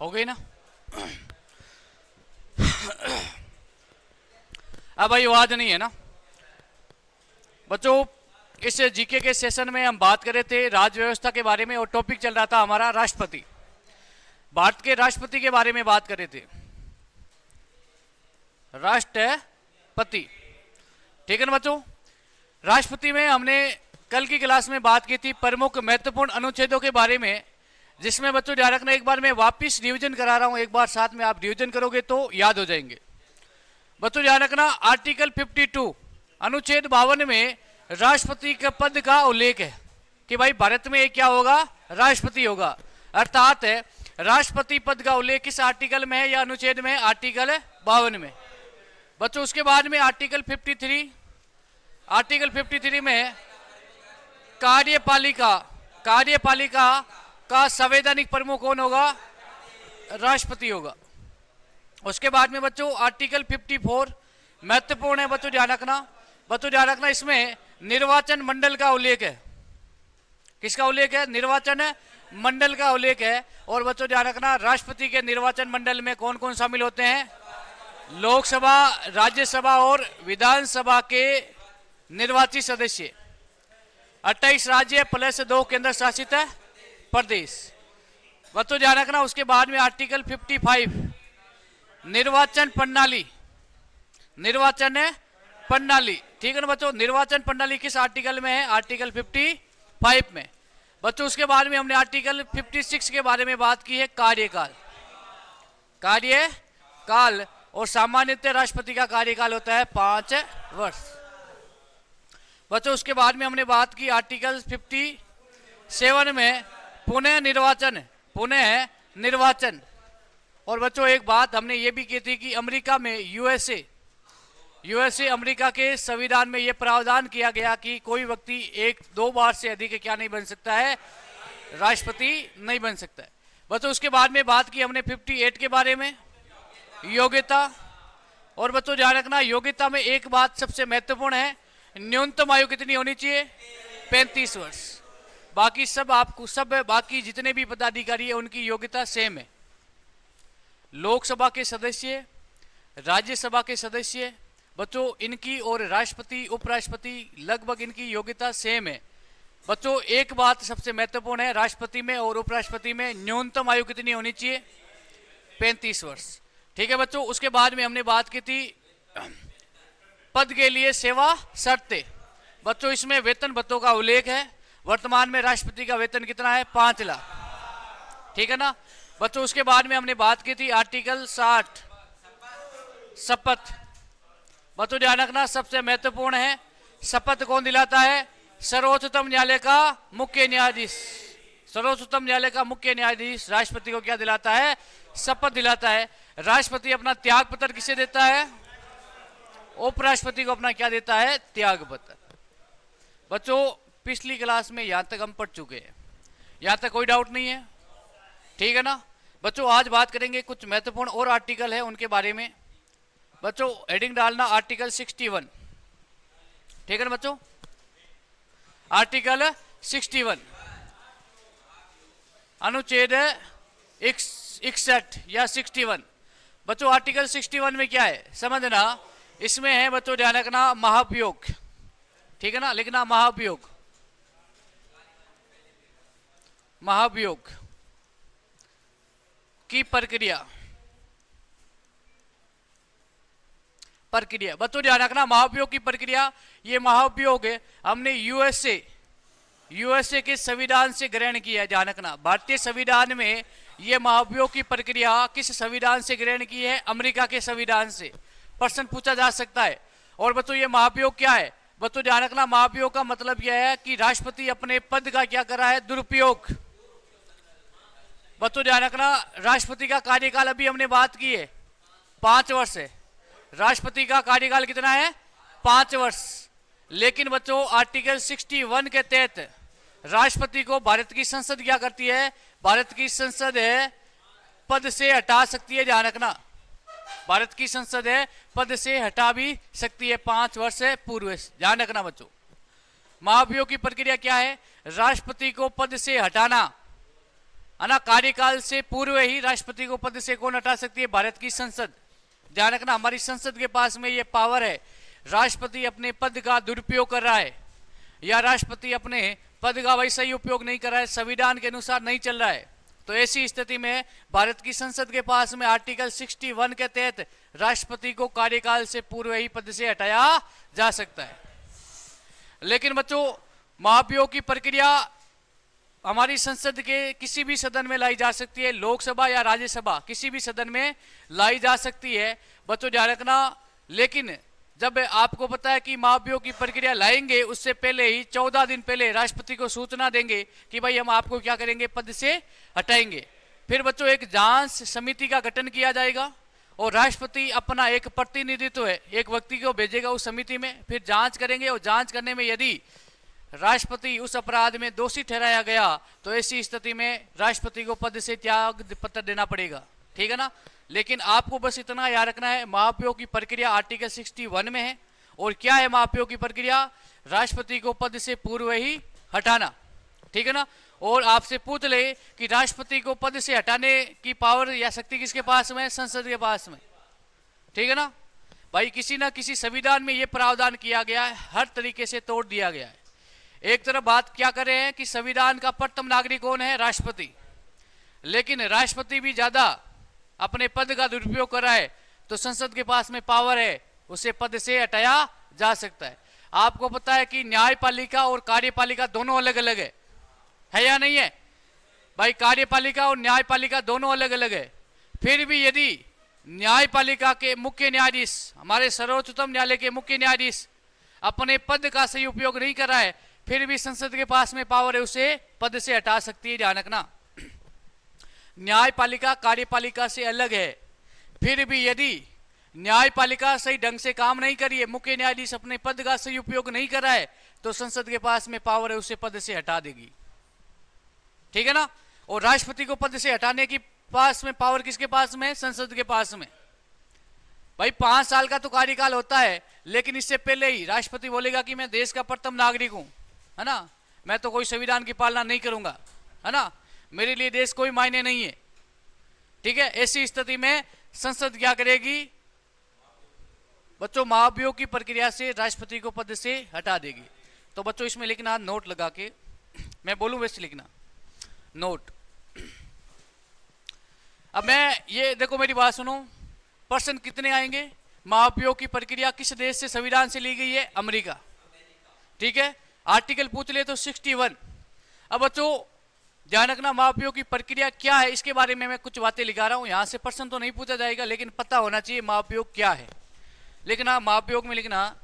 हो गई ना। अब भाई आवाज नहीं है ना बच्चों। इस जीके के सेशन में हम बात कर रहे थे राज्य व्यवस्था के बारे में और टॉपिक चल रहा था हमारा राष्ट्रपति। भारत के राष्ट्रपति के बारे में बात कर रहे थे, राष्ट्रपति। ठीक है ना बच्चों। राष्ट्रपति में हमने कल की क्लास में बात की थी प्रमुख महत्वपूर्ण अनुच्छेदों के बारे में, जिसमें बच्चों ध्यान रखना, एक बार मैं वापिस रिवीजन करा रहा हूं, एक बार साथ में आप रिवीजन करोगे तो याद हो जाएंगे। बच्चों ध्यान रखना, आर्टिकल 52 अनुच्छेद 52 में राष्ट्रपति के पद का उल्लेख है कि भाई भारत में क्या होगा, राष्ट्रपति होगा। अर्थात राष्ट्रपति पद का उल्लेख किस आर्टिकल में है या अनुच्छेद में? आर्टिकल 52 में। बच्चों उसके बाद में आर्टिकल 53 में कार्यपालिका का संवैधानिक प्रमुख कौन होगा? राष्ट्रपति होगा। उसके बाद में बच्चों आर्टिकल 54 महत्वपूर्ण है बच्चों, ध्यान रखना, इसमें निर्वाचन मंडल का उल्लेख है। किसका उल्लेख है? निर्वाचन मंडल का उल्लेख है। और बच्चों ध्यान रखना, राष्ट्रपति के निर्वाचन मंडल में कौन कौन शामिल होते हैं? लोकसभा, राज्यसभा और विधानसभा के निर्वाचित सदस्य, 28 राज्य प्लस 2 केंद्र शासित प्रदेश। बच्चों ध्यान रखना, उसके बाद में आर्टिकल 55 निर्वाचन प्रणाली। ठीक है ना बच्चों, निर्वाचन प्रणाली किस आर्टिकल में है? आर्टिकल 55 में। बच्चों उसके बाद में हमने आर्टिकल 56 के बारे में बात की है, कार्यकाल। और सामान्यतः राष्ट्रपति का कार्यकाल होता है 5 वर्ष। बच्चों उसके बाद में हमने बात की आर्टिकल 57 में पुनः निर्वाचन। और बच्चों एक बात हमने ये भी की थी कि अमेरिका में यूएसए अमेरिका के संविधान में यह प्रावधान किया गया कि कोई व्यक्ति 1-2 बार से अधिक क्या नहीं बन सकता है? राष्ट्रपति नहीं बन सकता है। बच्चों उसके बाद में बात की हमने 58 के बारे में, योग्यता। और बच्चों ध्यान रखना, योग्यता में एक बात सबसे महत्वपूर्ण है, न्यूनतम आयु कितनी होनी चाहिए? 35 वर्ष। बाकी बाकी जितने भी पदाधिकारी है उनकी योग्यता सेम है। लोकसभा के सदस्य, राज्यसभा के सदस्य बच्चों इनकी और राष्ट्रपति उपराष्ट्रपति लगभग इनकी योग्यता सेम है। बच्चों एक बात सबसे महत्वपूर्ण है, राष्ट्रपति में और उपराष्ट्रपति में न्यूनतम आयु कितनी होनी चाहिए? 35 वर्ष। ठीक है बच्चों। उसके बाद में हमने बात की थी पद के लिए सेवा शर्तें। बच्चों इसमें वेतन भत्तों का उल्लेख है। वर्तमान में राष्ट्रपति का वेतन कितना है? 5 लाख। ठीक है ना बच्चों। उसके बाद में हमने बात की थी आर्टिकल 60 शपथ। बच्चों ध्यान रखना, सबसे महत्वपूर्ण है, शपथ कौन दिलाता है? सर्वोच्चतम न्यायालय का मुख्य न्यायाधीश। सर्वोच्चतम न्यायालय का मुख्य न्यायाधीश राष्ट्रपति को क्या दिलाता है? शपथ दिलाता है। राष्ट्रपति अपना त्याग पत्र किसे देता है? उपराष्ट्रपति को अपना क्या देता है? त्याग पत्र। बच्चों पिछली क्लास में यहां तक हम पढ़ चुके हैं, यहां तक कोई डाउट नहीं है। ठीक है ना बच्चों। आज बात करेंगे कुछ महत्वपूर्ण और आर्टिकल है उनके बारे में। बच्चों हेडिंग डालना आर्टिकल 61। ठीक है ना बच्चों, आर्टिकल 61 अनुच्छेद 61 या 61। बच्चों आर्टिकल 61 में क्या है समझना, इसमें है बच्चों ध्यान रखना महाभियोग। ठीक है ना, लिखना महाभियोग की प्रक्रिया। बच्चों ध्यान रखना, महाभियोग की प्रक्रिया, ये महाभियोग हमने यूएसए के संविधान से ग्रहण किया है। ध्यान रखना, भारतीय संविधान में ये महाभियोग की प्रक्रिया किस संविधान से ग्रहण की है? अमेरिका के संविधान से। प्रश्न पूछा जा सकता है। और बच्चों ये महाभियोग क्या है? बच्चों ध्यान रखना, महाभियोग का मतलब यह है कि राष्ट्रपति अपने पद का क्या कर रहा है? दुरुपयोग। बच्चों ध्यान रखना, राष्ट्रपति का कार्यकाल अभी हमने बात की है 5 वर्ष है। राष्ट्रपति का कार्यकाल कितना है? 5 वर्ष। लेकिन बच्चों आर्टिकल 61 के तहत राष्ट्रपति को भारत की संसद क्या करती है? भारत की संसद है पद से हटा सकती है। ध्यान रखना, भारत की संसद है पद से हटा भी सकती है 5 वर्ष से पूर्व। ध्यान रखना बच्चों, महाभियोग की प्रक्रिया क्या है? राष्ट्रपति को पद से हटाना है ना, कार्यकाल से पूर्व ही राष्ट्रपति को पद से कौन हटा सकती है? भारत की संसद। ध्यान रखना, हमारी संसद के पास में ये पावर है। राष्ट्रपति अपने पद का दुरुपयोग कर रहा है या राष्ट्रपति अपने पद का वैसा ही उपयोग नहीं कर रहा है, संविधान के अनुसार नहीं चल रहा है, तो ऐसी स्थिति में भारत की संसद के पास में आर्टिकल 61 के तहत राष्ट्रपति को कार्यकाल से पूर्व ही पद से हटाया जा सकता है। लेकिन बच्चों, महाभियोग की प्रक्रिया हमारी संसद के किसी भी सदन में लाई जा सकती है, लोकसभा या राज्यसभा किसी भी सदन में लाई जा सकती है बच्चों, ध्यान रखना। लेकिन जब आपको पता है कि महाभियोग की प्रक्रिया लाएंगे, उससे पहले ही 14 दिन पहले राष्ट्रपति को सूचना देंगे कि भाई हम आपको क्या करेंगे? पद से हटाएंगे। फिर बच्चों एक जांच समिति का गठन किया जाएगा और राष्ट्रपति अपना एक प्रतिनिधित्व है, एक व्यक्ति को भेजेगा उस समिति में, फिर जांच करेंगे और जांच करने में यदि राष्ट्रपति उस अपराध में दोषी ठहराया गया तो ऐसी स्थिति में राष्ट्रपति को पद से त्याग पत्र देना पड़ेगा, ठीक है ना। लेकिन आपको बस इतना याद रखना है, महाभियोग की प्रक्रिया आर्टिकल 61 में है। और क्या है महाभियोग की प्रक्रिया? राष्ट्रपति को पद से पूर्व ही हटाना, ठीक है ना। और आपसे पूछ ले कि राष्ट्रपति को पद से हटाने की पावर या शक्ति किसके पास में? संसद के पास में, ठीक है ना भाई। किसी ना किसी संविधान में यह प्रावधान किया गया है, हर तरीके से तोड़ दिया गया है। एक तरफ बात क्या कर रहे हैं कि संविधान का प्रथम नागरिक कौन है? राष्ट्रपति। लेकिन राष्ट्रपति भी ज्यादा अपने पद का दुरुपयोग कर रहा है तो संसद के पास में पावर है, उसे पद से हटाया जा सकता है। आपको पता है कि न्यायपालिका और कार्यपालिका दोनों अलग अलग है या नहीं है भाई? कार्यपालिका और न्यायपालिका दोनों अलग अलग है। फिर भी यदि न्यायपालिका के मुख्य न्यायाधीश, हमारे सर्वोच्चतम न्यायालय के मुख्य न्यायाधीश अपने पद का सही उपयोग नहीं कर रहा है, फिर भी संसद के पास में पावर है, उसे पद से हटा सकती है। ध्यान रखना, न्यायपालिका कार्यपालिका से अलग है। फिर भी यदि न्यायपालिका सही ढंग से काम नहीं करी है, मुख्य न्यायाधीश अपने पद का सही उपयोग नहीं कर रहा है, तो संसद के पास में पावर है, उसे पद से हटा देगी, ठीक है ना। और राष्ट्रपति को पद से हटाने की पास में पावर किसके पास में? संसद के पास में। भाई 5 साल का तो कार्यकाल होता है, लेकिन इससे पहले ही राष्ट्रपति बोलेगा कि मैं देश का प्रथम नागरिक हूं, है ना, मैं तो कोई संविधान की पालना नहीं करूंगा, है ना, मेरे लिए देश कोई मायने नहीं है, ठीक है। ऐसी स्थिति में संसद क्या करेगी बच्चों? महाभियोग की प्रक्रिया से राष्ट्रपति को पद से हटा देगी। तो बच्चों इसमें लिखना, नोट लगा के, मैं बोलूं वैसे लिखना नोट। अब मैं ये देखो, मेरी बात सुनो, प्रश्न कितने आएंगे? महाभियोग की प्रक्रिया किस देश से संविधान से ली गई है? अमेरिका, ठीक है। आर्टिकल पूछ ले तो 61। अब बच्चों ध्यान रखना, महाभियोग की प्रक्रिया क्या है इसके बारे में मैं कुछ बातें लिखा रहा हूं। यहां से प्रश्न तो नहीं पूछा जाएगा, लेकिन पता होना चाहिए महाभियोग क्या है। लिखना, महाभियोग में लिखना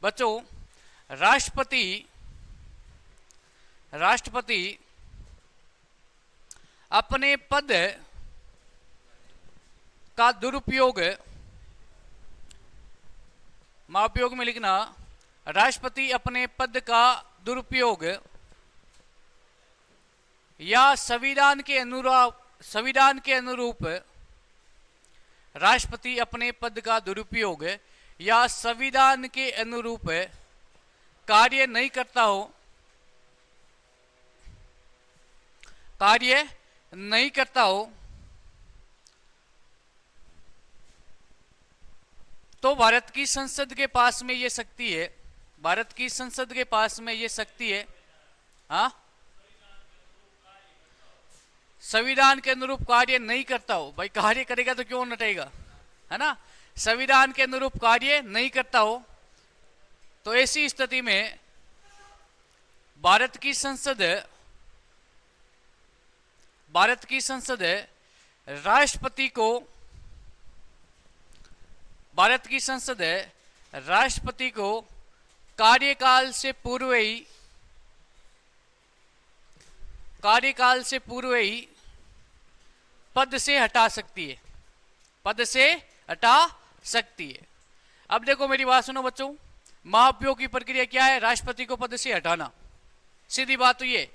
बच्चों, राष्ट्रपति अपने पद का दुरुपयोग, महाभियोग में लिखना, राष्ट्रपति अपने पद का दुरुपयोग या संविधान के अनुरूप राष्ट्रपति अपने पद का दुरुपयोग या संविधान के अनुरूप कार्य नहीं करता हो तो भारत की संसद के पास में ये शक्ति है, भारत की संसद के पास में ये शक्ति है, हाँ, संविधान के अनुरूप कार्य नहीं करता हो। भाई कार्य करेगा तो क्यों हटेगा, है ना। संविधान के अनुरूप कार्य नहीं करता हो तो ऐसी स्थिति में भारत की संसद राष्ट्रपति को कार्यकाल से पूर्व ही पद से हटा सकती है। अब देखो मेरी बात सुनो बच्चों, महाभियोग की प्रक्रिया क्या है? राष्ट्रपति को पद से हटाना, सीधी बात तो ये।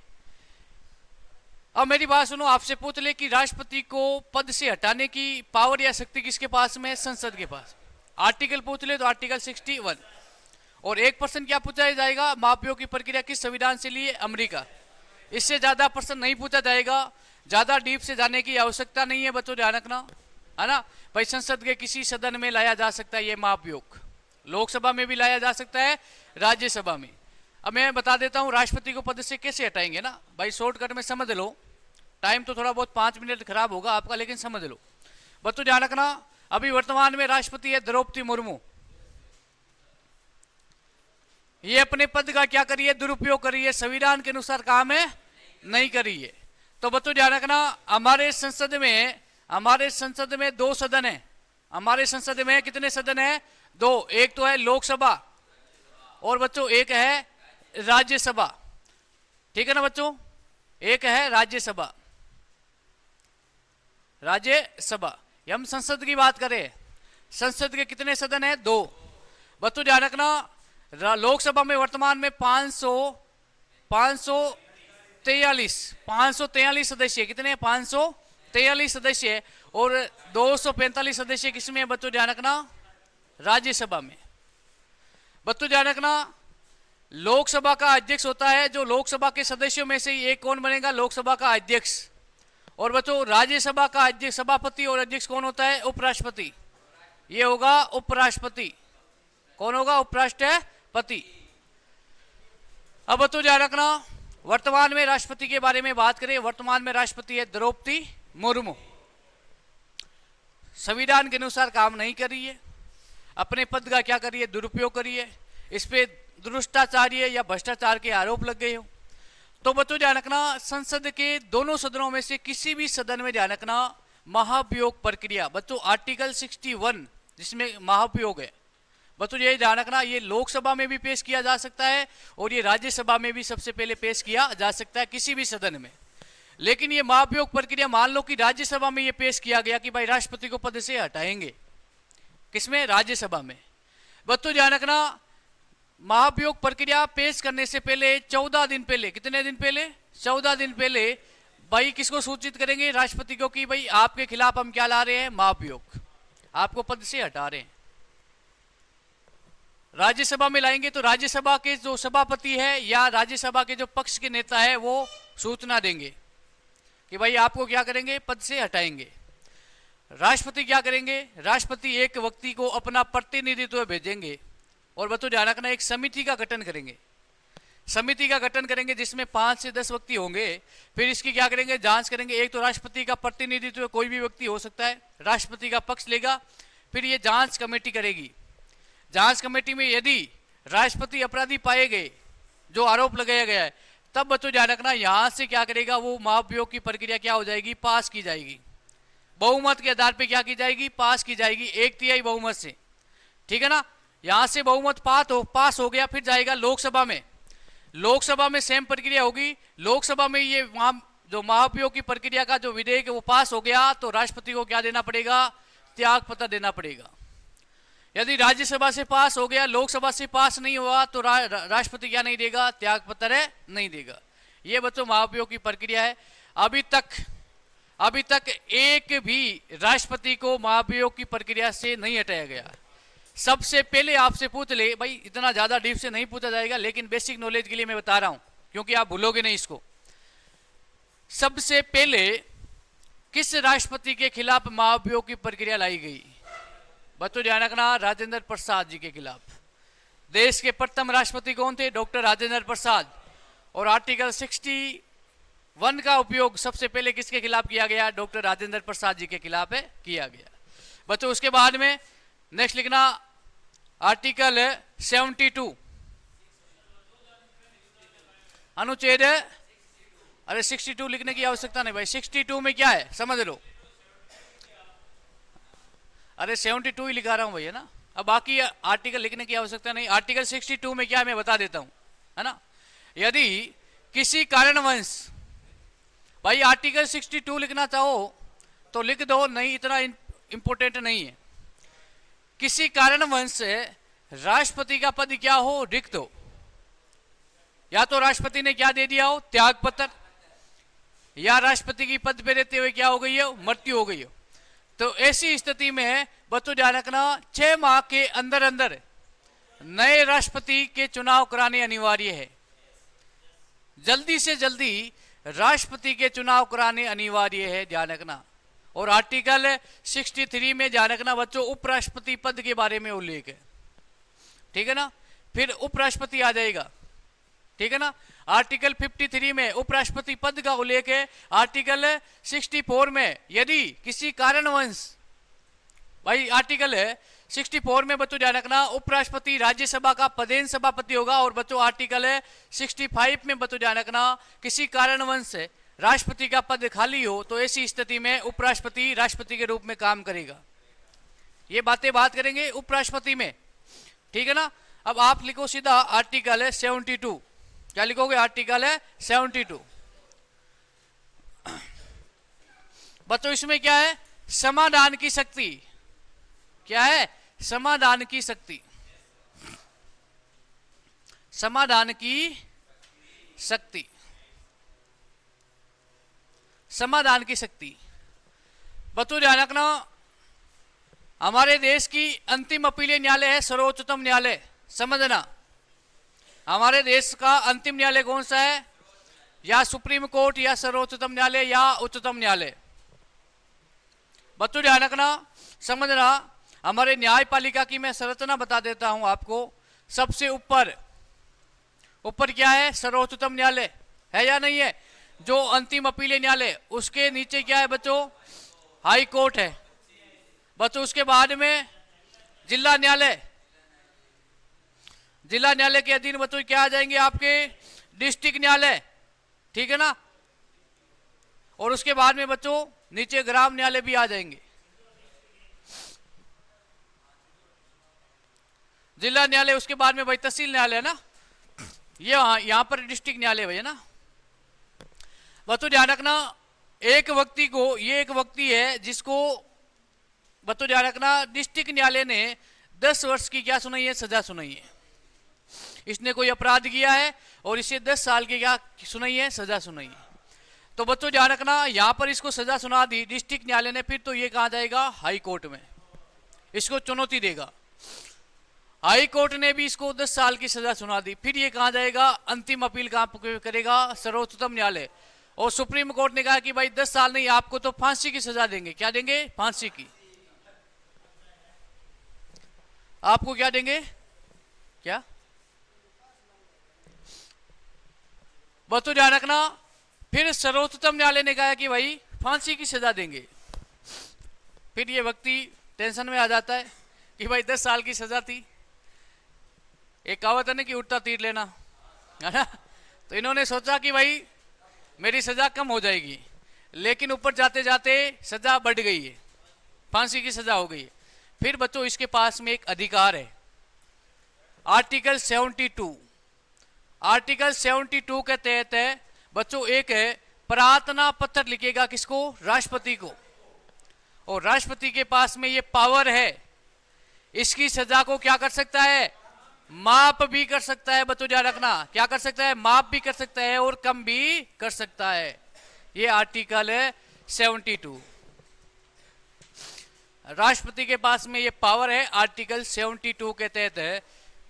अब मेरी बात सुनो, आपसे पूछ ले कि राष्ट्रपति को पद से हटाने की पावर या शक्ति किसके पास में है? संसद के पास। आर्टिकल पूछ ले तो आर्टिकल 61। और एक प्रश्न क्या पूछा जाएगा? महाभियोग की प्रक्रिया किस संविधान से ली है? अमेरिका। इससे ज्यादा प्रश्न नहीं पूछा जाएगा। ज्यादा डीप से जाने की आवश्यकता नहीं है बच्चों, ध्यान रखना, है ना भाई। संसद के किसी सदन में लाया जा सकता है ये महाभियोग, लोकसभा में भी लाया जा सकता है, राज्यसभा में। अब मैं बता देता हूं राष्ट्रपति को पद से कैसे हटाएंगे ना भाई, शॉर्टकट में समझ लो। टाइम तो थोड़ा बहुत 5 मिनट खराब होगा आपका, लेकिन समझ लो बच्चों, ध्यान रखना। अभी वर्तमान में राष्ट्रपति है द्रौपदी मुर्मू। ये अपने पद का क्या करिए, दुरुपयोग करिए, संविधान के अनुसार काम है नहीं करिए। तो बच्चों ध्यान रखना, हमारे संसद में 2 सदन है। हमारे संसद में कितने सदन है? 2। एक तो है लोकसभा और बच्चों एक है राज्यसभा, ठीक है ना बच्चों, एक है राज्यसभा। हम संसद की बात करें, संसद के कितने सदन है? 2। बच्चों ध्यान रखना, लोकसभा में वर्तमान में 543 सदस्य, कितने? 543 सदस्य। और 245 सदस्य किसमें है बच्चों, ध्यान रखना, राज्यसभा में। बच्चों ध्यान रखना, लोकसभा का अध्यक्ष होता है, जो लोकसभा के सदस्यों में से ही एक कौन बनेगा? लोकसभा का अध्यक्ष। और बच्चों राज्यसभा का अध्यक्ष, सभापति और अध्यक्ष कौन होता है? उपराष्ट्रपति। ये होगा उपराष्ट्रपति। कौन होगा? उपराष्ट्रपति। अब बच्चों ध्यान रखना, वर्तमान में राष्ट्रपति के बारे में बात करें। वर्तमान में राष्ट्रपति है द्रौपदी मुर्मू। संविधान के अनुसार काम नहीं करिए, अपने पद का क्या करिए, दुरुपयोग करिए, इस पे दुष्टाचार या भ्रष्टाचार के आरोप लग गए हो। तो बच्चों ध्यान रखना, संसद के दोनों सदनों में से किसी भी सदन में ध्यान रखना, महाभियोग प्रक्रिया, बच्चों आर्टिकल 61 जिसमें महाभियोग है, बच्चों ये ध्यान रखना, ये लोकसभा में भी पेश किया जा सकता है और ये राज्यसभा में भी सबसे पहले पेश किया जा सकता है, किसी भी सदन में। लेकिन ये महाभियोग प्रक्रिया, मान लो कि राज्यसभा में ये पेश किया गया कि भाई राष्ट्रपति को पद से हटाएंगे, किसमें? राज्यसभा में। बच्चों ध्यान रखना, महाभियोग प्रक्रिया पेश करने से पहले 14 दिन पहले, कितने दिन पहले? 14 दिन पहले भाई किसको सूचित करेंगे? राष्ट्रपति को, कि भाई आपके खिलाफ हम क्या ला रहे हैं? महाभियोग, आपको पद से हटा रहे हैं। राज्यसभा में लाएंगे तो राज्यसभा के जो सभापति है या राज्यसभा के जो पक्ष के नेता है वो सूचना देंगे कि भाई आपको क्या करेंगे? पद से हटाएंगे। राष्ट्रपति क्या करेंगे? राष्ट्रपति एक व्यक्ति को अपना प्रतिनिधित्व भेजेंगे और बच्चों ध्यान रखना, एक समिति का गठन करेंगे। समिति का गठन करेंगे जिसमें 5 से 10 व्यक्ति होंगे। फिर इसकी क्या करेंगे? जांच करेंगे। एक तो राष्ट्रपति का प्रतिनिधित्व कोई भी व्यक्ति हो सकता है, राष्ट्रपति का पक्ष लेगा। फिर ये जांच कमेटी करेगी। जांच कमेटी में यदि राष्ट्रपति अपराधी पाए गए, जो आरोप लगाया गया है, तब बच्चों ध्यान रखना, यहां से क्या करेगा? वो महाभियोग की प्रक्रिया क्या हो जाएगी? पास की जाएगी। बहुमत के आधार पे क्या की जाएगी? पास की जाएगी, 1/3 बहुमत से, ठीक है ना। यहां से बहुमत पास हो गया, फिर जाएगा लोकसभा में। लोकसभा में सेम प्रक्रिया होगी। लोकसभा में ये वहां जो महाभियोग की प्रक्रिया का जो विधेयक है वो पास हो गया तो राष्ट्रपति को क्या देना पड़ेगा? त्यागपत्र देना पड़ेगा। यदि राज्यसभा से पास हो गया, लोकसभा से पास नहीं हुआ तो राष्ट्रपति क्या नहीं देगा? त्यागपत्र नहीं देगा। ये बच्चों महाभियोग की प्रक्रिया है। अभी तक एक भी राष्ट्रपति को महाभियोग की प्रक्रिया से नहीं हटाया गया। सबसे पहले आपसे पूछ ले भाई, इतना ज्यादा डीप से नहीं पूछा जाएगा, लेकिन बेसिक नॉलेज के लिए मैं बता रहा हूं क्योंकि आप भूलोगे नहीं इसको। सबसे पहले किस राष्ट्रपति के खिलाफ महाभियोग की प्रक्रिया लाई गई? बच्चों ध्यान रखना, राजेंद्र प्रसाद जी के खिलाफ। देश के प्रथम राष्ट्रपति कौन थे? डॉक्टर राजेंद्र प्रसाद। और आर्टिकल 61 का उपयोग सबसे पहले किसके खिलाफ किया गया? डॉक्टर राजेंद्र प्रसाद जी के खिलाफ किया गया। बच्चों उसके बाद में नेक्स्ट लिखना आर्टिकल 72 अनुच्छेद, अरे 62 लिखने की आवश्यकता नहीं भाई, 62 में क्या है समझ लो। अरे 72 ही लिखा रहा हूं भैया ना, अब बाकी आर्टिकल लिखने की आवश्यकता नहीं। आर्टिकल 62 में क्या है मैं बता देता हूं, है ना। यदि किसी कारणवश, भाई आर्टिकल 62 लिखना चाहो तो लिख दो, नहीं इतना इंपॉर्टेंट नहीं है। किसी कारणवश राष्ट्रपति का पद क्या हो? रिक्त हो, या तो राष्ट्रपति ने क्या दे दिया हो? त्यागपत्र, या राष्ट्रपति की पद पे रहते हुए क्या हो गई हो? मृत्यु हो गई हो। तो ऐसी स्थिति में बच्चों ध्यान रखना, 6 माह के अंदर अंदर नए राष्ट्रपति के चुनाव कराने अनिवार्य है। जल्दी से जल्दी राष्ट्रपति के चुनाव कराने अनिवार्य है, ध्यान रखना। और आर्टिकल 63 में ध्यान रखना बच्चों, उपराष्ट्रपति पद के बारे में उल्लेख है, ठीक है ना। फिर उपराष्ट्रपति आ जाएगा, ठीक है ना। आर्टिकल 53 में उपराष्ट्रपति पद का उल्लेख है। आर्टिकल 64 में यदि किसी कारणवश, भाई आर्टिकल 64 में बच्चों ध्यान रखना, उपराष्ट्रपति राज्यसभा का पदेन सभापति होगा। और बच्चों आर्टिकल 65 में बच्चों ध्यान रखना, किसी कारणवश से राष्ट्रपति का पद खाली हो तो ऐसी स्थिति में उपराष्ट्रपति राष्ट्रपति के रूप में काम करेगा। ये बात करेंगे उपराष्ट्रपति में, ठीक है ना। अब आप लिखो सीधा आर्टिकल 72, क्या लिखोगे, आर्टिकल 72। बच्चों इसमें क्या है, समाधान की शक्ति, क्या है, समाधान की शक्ति, समाधान की शक्ति, समाधान की शक्ति। बच्चों ध्यान रखना, हमारे देश की अंतिम अपीलीय न्यायालय है सर्वोच्चतम न्यायालय, समझना। हमारे देश का अंतिम न्यायालय कौन सा है, या सुप्रीम कोर्ट या सर्वोच्चतम न्यायालय या उच्चतम न्यायालय। बच्चों ध्यान रखना, समझना। हमारे न्यायपालिका की मैं संरचना बता देता हूं आपको। सबसे ऊपर क्या है, सर्वोच्चतम न्यायालय है या नहीं है, जो अंतिम अपीलीय न्यायालय। उसके नीचे क्या है बच्चों, हाई कोर्ट है बच्चों। उसके बाद में जिला न्यायालय, जिला न्यायालय के अधीन बच्चों क्या आ जाएंगे आपके, डिस्ट्रिक्ट न्यायालय, ठीक है ना। और उसके बाद में बच्चों नीचे ग्राम न्यायालय भी आ जाएंगे। जिला न्यायालय, उसके बाद में भाई तहसील न्यायालय ना, ये यहां पर डिस्ट्रिक्ट न्यायालय भैया ना। बच्चों ध्यान रखना, एक व्यक्ति को, ये एक व्यक्ति है जिसको बच्चों ध्यान रखना, डिस्ट्रिक्ट न्यायालय ने 10 वर्ष की क्या सुनाई है, सजा सुनाई है। इसने कोई अपराध किया है और इसे 10 साल की क्या सुनाई है, सजा सुनाई है। तो बच्चों ध्यान रखना, यहां पर इसको सजा सुना दी डिस्ट्रिक्ट न्यायालय ने, फिर तो ये कहां जाएगा, हाई कोर्ट में, इसको चुनौती देगा। हाई कोर्ट ने भी इसको 10 साल की सजा सुना दी, फिर ये कहां जाएगा, अंतिम अपील कहां करेगा, सर्वोच्चतम न्यायालय। और सुप्रीम कोर्ट ने कहा कि भाई 10 साल नहीं, आपको तो फांसी की सजा देंगे। क्या देंगे, फांसी की। आपको क्या देंगे, क्या बच्चों ध्यान रखना, फिर सर्वोच्चतम न्यायालय ने कहा कि भाई फांसी की सजा देंगे। फिर ये व्यक्ति टेंशन में आ जाता है कि भाई 10 साल की सजा थी, एक कहावत है ना कि उठता तीर लेना, है ना। तो इन्होंने सोचा कि भाई मेरी सजा कम हो जाएगी, लेकिन ऊपर जाते जाते सजा बढ़ गई है, फांसी की सजा हो गई है। फिर बच्चों इसके पास में एक अधिकार है, आर्टिकल 72। आर्टिकल 72 के तहत बच्चों एक है, प्रार्थना पत्र लिखेगा, किसको, राष्ट्रपति को। और राष्ट्रपति के पास में ये पावर है, इसकी सजा को क्या कर सकता है, माप भी कर सकता है। बच्चों ध्यान रखना, क्या कर सकता है, माप भी कर सकता है और कम भी कर सकता है। ये आर्टिकल है 72, राष्ट्रपति के पास में ये पावर है। आर्टिकल 72 के तहत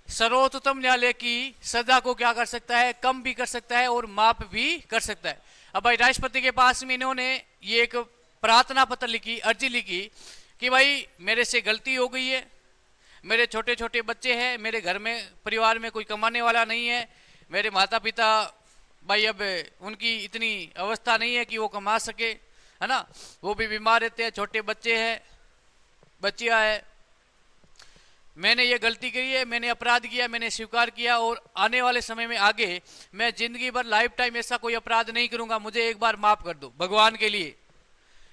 सर्वोच्चतम न्यायालय की सजा को क्या कर सकता है, कम भी कर सकता है और माप भी कर सकता है। अब भाई राष्ट्रपति के पास में इन्होंने ये एक प्रार्थना पत्र लिखी, अर्जी लिखी कि भाई मेरे से गलती हो गई है, मेरे छोटे छोटे बच्चे हैं, मेरे घर में परिवार में कोई कमाने वाला नहीं है, मेरे माता पिता भाई अब उनकी इतनी अवस्था नहीं है कि वो कमा सके, है ना, वो भी बीमार रहते हैं, छोटे बच्चे हैं, बच्चियां है। मैंने ये गलती करी है, मैंने अपराध किया, मैंने स्वीकार किया और आने वाले समय में आगे मैं जिंदगी भर लाइफ टाइम ऐसा कोई अपराध नहीं करूंगा, मुझे एक बार माफ कर दो भगवान के लिए।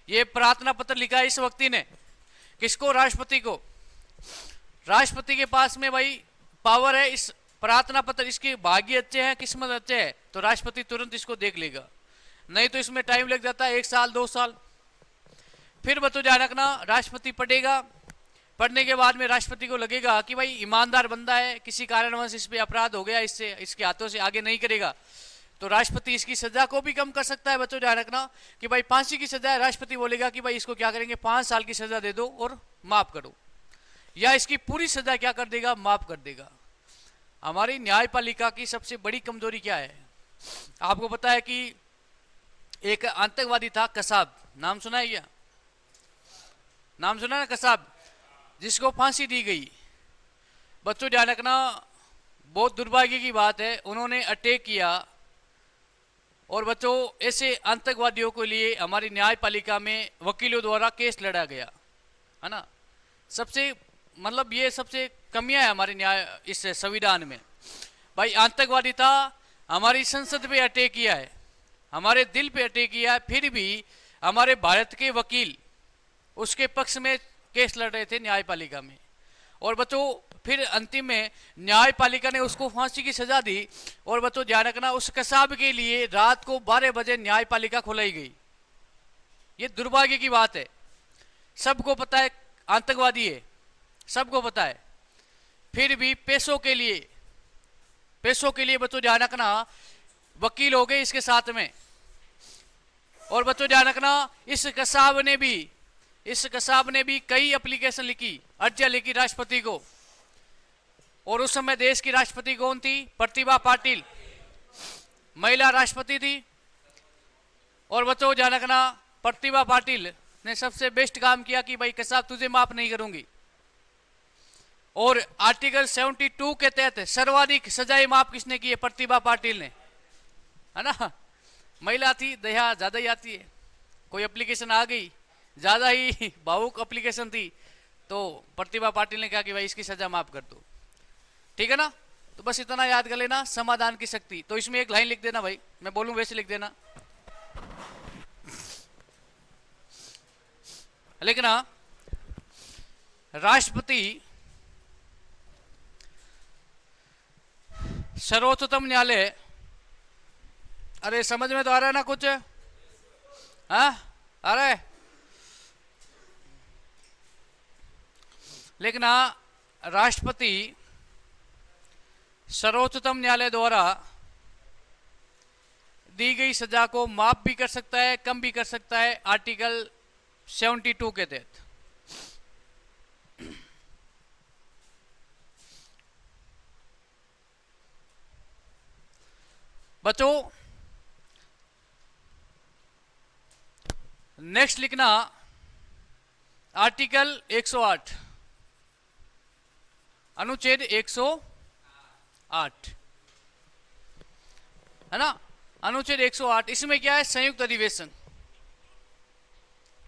ये प्रार्थना पत्र लिखा है इस व्यक्ति ने, किसको, राष्ट्रपति को। राष्ट्रपति के पास में भाई पावर है, इस प्रार्थना पत्र, इसके भाग्य अच्छे हैं, किस्मत अच्छे है तो राष्ट्रपति तुरंत इसको देख लेगा, नहीं तो इसमें टाइम लग जाता है 1 साल 2 साल। फिर बच्चों ध्यान रखना, राष्ट्रपति पढ़ेगा, पढ़ने के बाद में राष्ट्रपति को लगेगा कि भाई ईमानदार बंदा है, किसी कारणवश इस पे अपराध हो गया, इससे इसके हाथों से आगे नहीं करेगा, तो राष्ट्रपति इसकी सजा को भी कम कर सकता है। बच्चों ध्यान रखना कि भाई फांसी की सजा है, राष्ट्रपति बोलेगा कि भाई इसको क्या करेंगे, 5 साल की सजा दे दो और माफ करो, या इसकी पूरी सजा क्या कर देगा, माफ कर देगा। हमारी न्यायपालिका की सबसे बड़ी कमजोरी क्या है, आपको पता है कि एक आतंकवादी था कसाब, नाम सुना है क्या? नाम सुना ना, कसाब, जिसको फांसी दी गई। बच्चों ध्यान रखना, बहुत दुर्भाग्य की बात है, उन्होंने अटैक किया। और बच्चों ऐसे आतंकवादियों के लिए हमारी न्यायपालिका में वकीलों द्वारा केस लड़ा गया, है ना। सबसे मतलब ये सबसे कमियां है हमारे न्याय इस संविधान में। भाई आतंकवादी था, हमारी संसद पे अटैक किया है, हमारे दिल पे अटैक किया है, फिर भी हमारे भारत के वकील उसके पक्ष में केस लड़ रहे थे न्यायपालिका में। और बच्चों फिर अंतिम में न्यायपालिका ने उसको फांसी की सजा दी। और बच्चों ध्यान रखना, उस कसाब के लिए रात को 12 बजे न्यायपालिका खुलाई गई। ये दुर्भाग्य की बात है। सबको पता है आतंकवादी है, सबको पता है, फिर भी पैसों के लिए बच्चों ध्यान रखना वकील हो गए इसके साथ में। और बच्चों ध्यान रखना, इस कसाब ने भी कई एप्लीकेशन लिखी, अर्जियां लिखी राष्ट्रपति को। और उस समय देश की राष्ट्रपति कौन थी? प्रतिभा पाटिल, महिला राष्ट्रपति थी। और बच्चों ध्यान रखना, प्रतिभा पाटिल ने सबसे बेस्ट काम किया कि भाई कसाब तुझे माफ नहीं करूंगी। और आर्टिकल 72 के तहत सर्वाधिक सजाएं माफ किसने की है? प्रतिभा पाटिल ने, है ना। महिला थी, दया ज्यादा ही आती है। कोई एप्लीकेशन आ गई, ज्यादा ही भावुक एप्लीकेशन थी, तो प्रतिभा पाटिल ने कहा कि भाई इसकी सजा माफ कर दो। ठीक है ना। तो बस इतना याद कर लेना, समाधान की शक्ति। तो इसमें एक लाइन लिख देना भाई, मैं बोलूं वैसे लिख देना, लिखना राष्ट्रपति सर्वोच्चतम न्यायालय। अरे समझ में तो आ रहा है ना कुछ? हाँ, अरे लिखना राष्ट्रपति सर्वोच्चतम न्यायालय द्वारा दी गई सजा को माफ भी कर सकता है, कम भी कर सकता है, आर्टिकल 72 के तहत। बच्चों नेक्स्ट लिखना आर्टिकल 108, अनुच्छेद 108, है ना। अनुच्छेद 108, इसमें क्या है? संयुक्त अधिवेशन।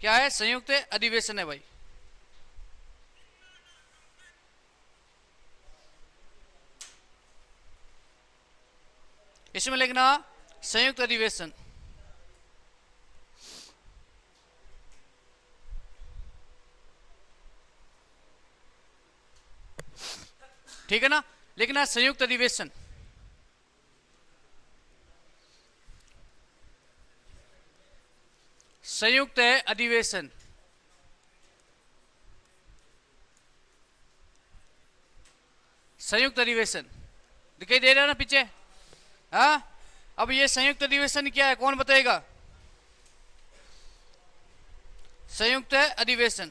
क्या है? संयुक्त अधिवेशन है भाई। इसमें लिखना संयुक्त अधिवेशन। ठीक है ना, लिखना संयुक्त अधिवेशन। संयुक्त अधिवेशन, संयुक्त अधिवेशन दिखाई दे रहा है ना पीछे? हाँ, अब ये संयुक्त अधिवेशन क्या है, कौन बताएगा? संयुक्त अधिवेशन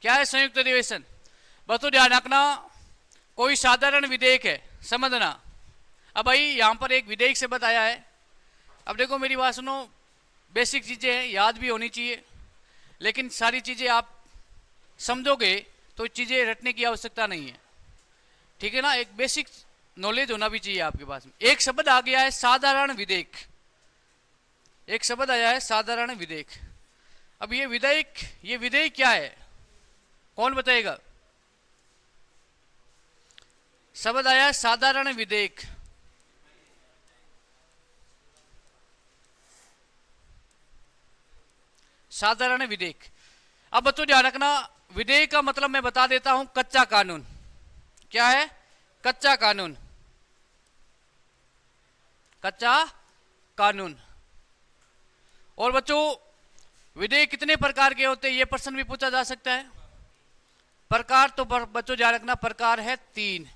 क्या है? संयुक्त अधिवेशन बच्चों ध्यान रखना, कोई साधारण विधेयक है, समझना। अब भाई यहां पर एक विधेयक से बताया है। अब देखो मेरी बात सुनो, बेसिक चीजें हैं, याद भी होनी चाहिए, लेकिन सारी चीजें आप समझोगे तो चीजें रटने की आवश्यकता नहीं है। ठीक है ना, एक बेसिक नॉलेज होना भी चाहिए आपके पास में। एक शब्द आ गया है साधारण विधेयक, एक शब्द आया है साधारण विधेयक। अब ये विधेयक क्या है, कौन बताएगा? शब्द आया है साधारण विधेयक। साधारण विधेयक। अब बच्चों ध्यान रखना, विधेयक का मतलब मैं बता देता हूं, कच्चा कानून। क्या है? कच्चा कानून, कच्चा कानून। और बच्चों विधेयक कितने प्रकार के होते हैं, यह प्रश्न भी पूछा जा सकता है। प्रकार तो बच्चों ध्यान रखना, प्रकार है 3।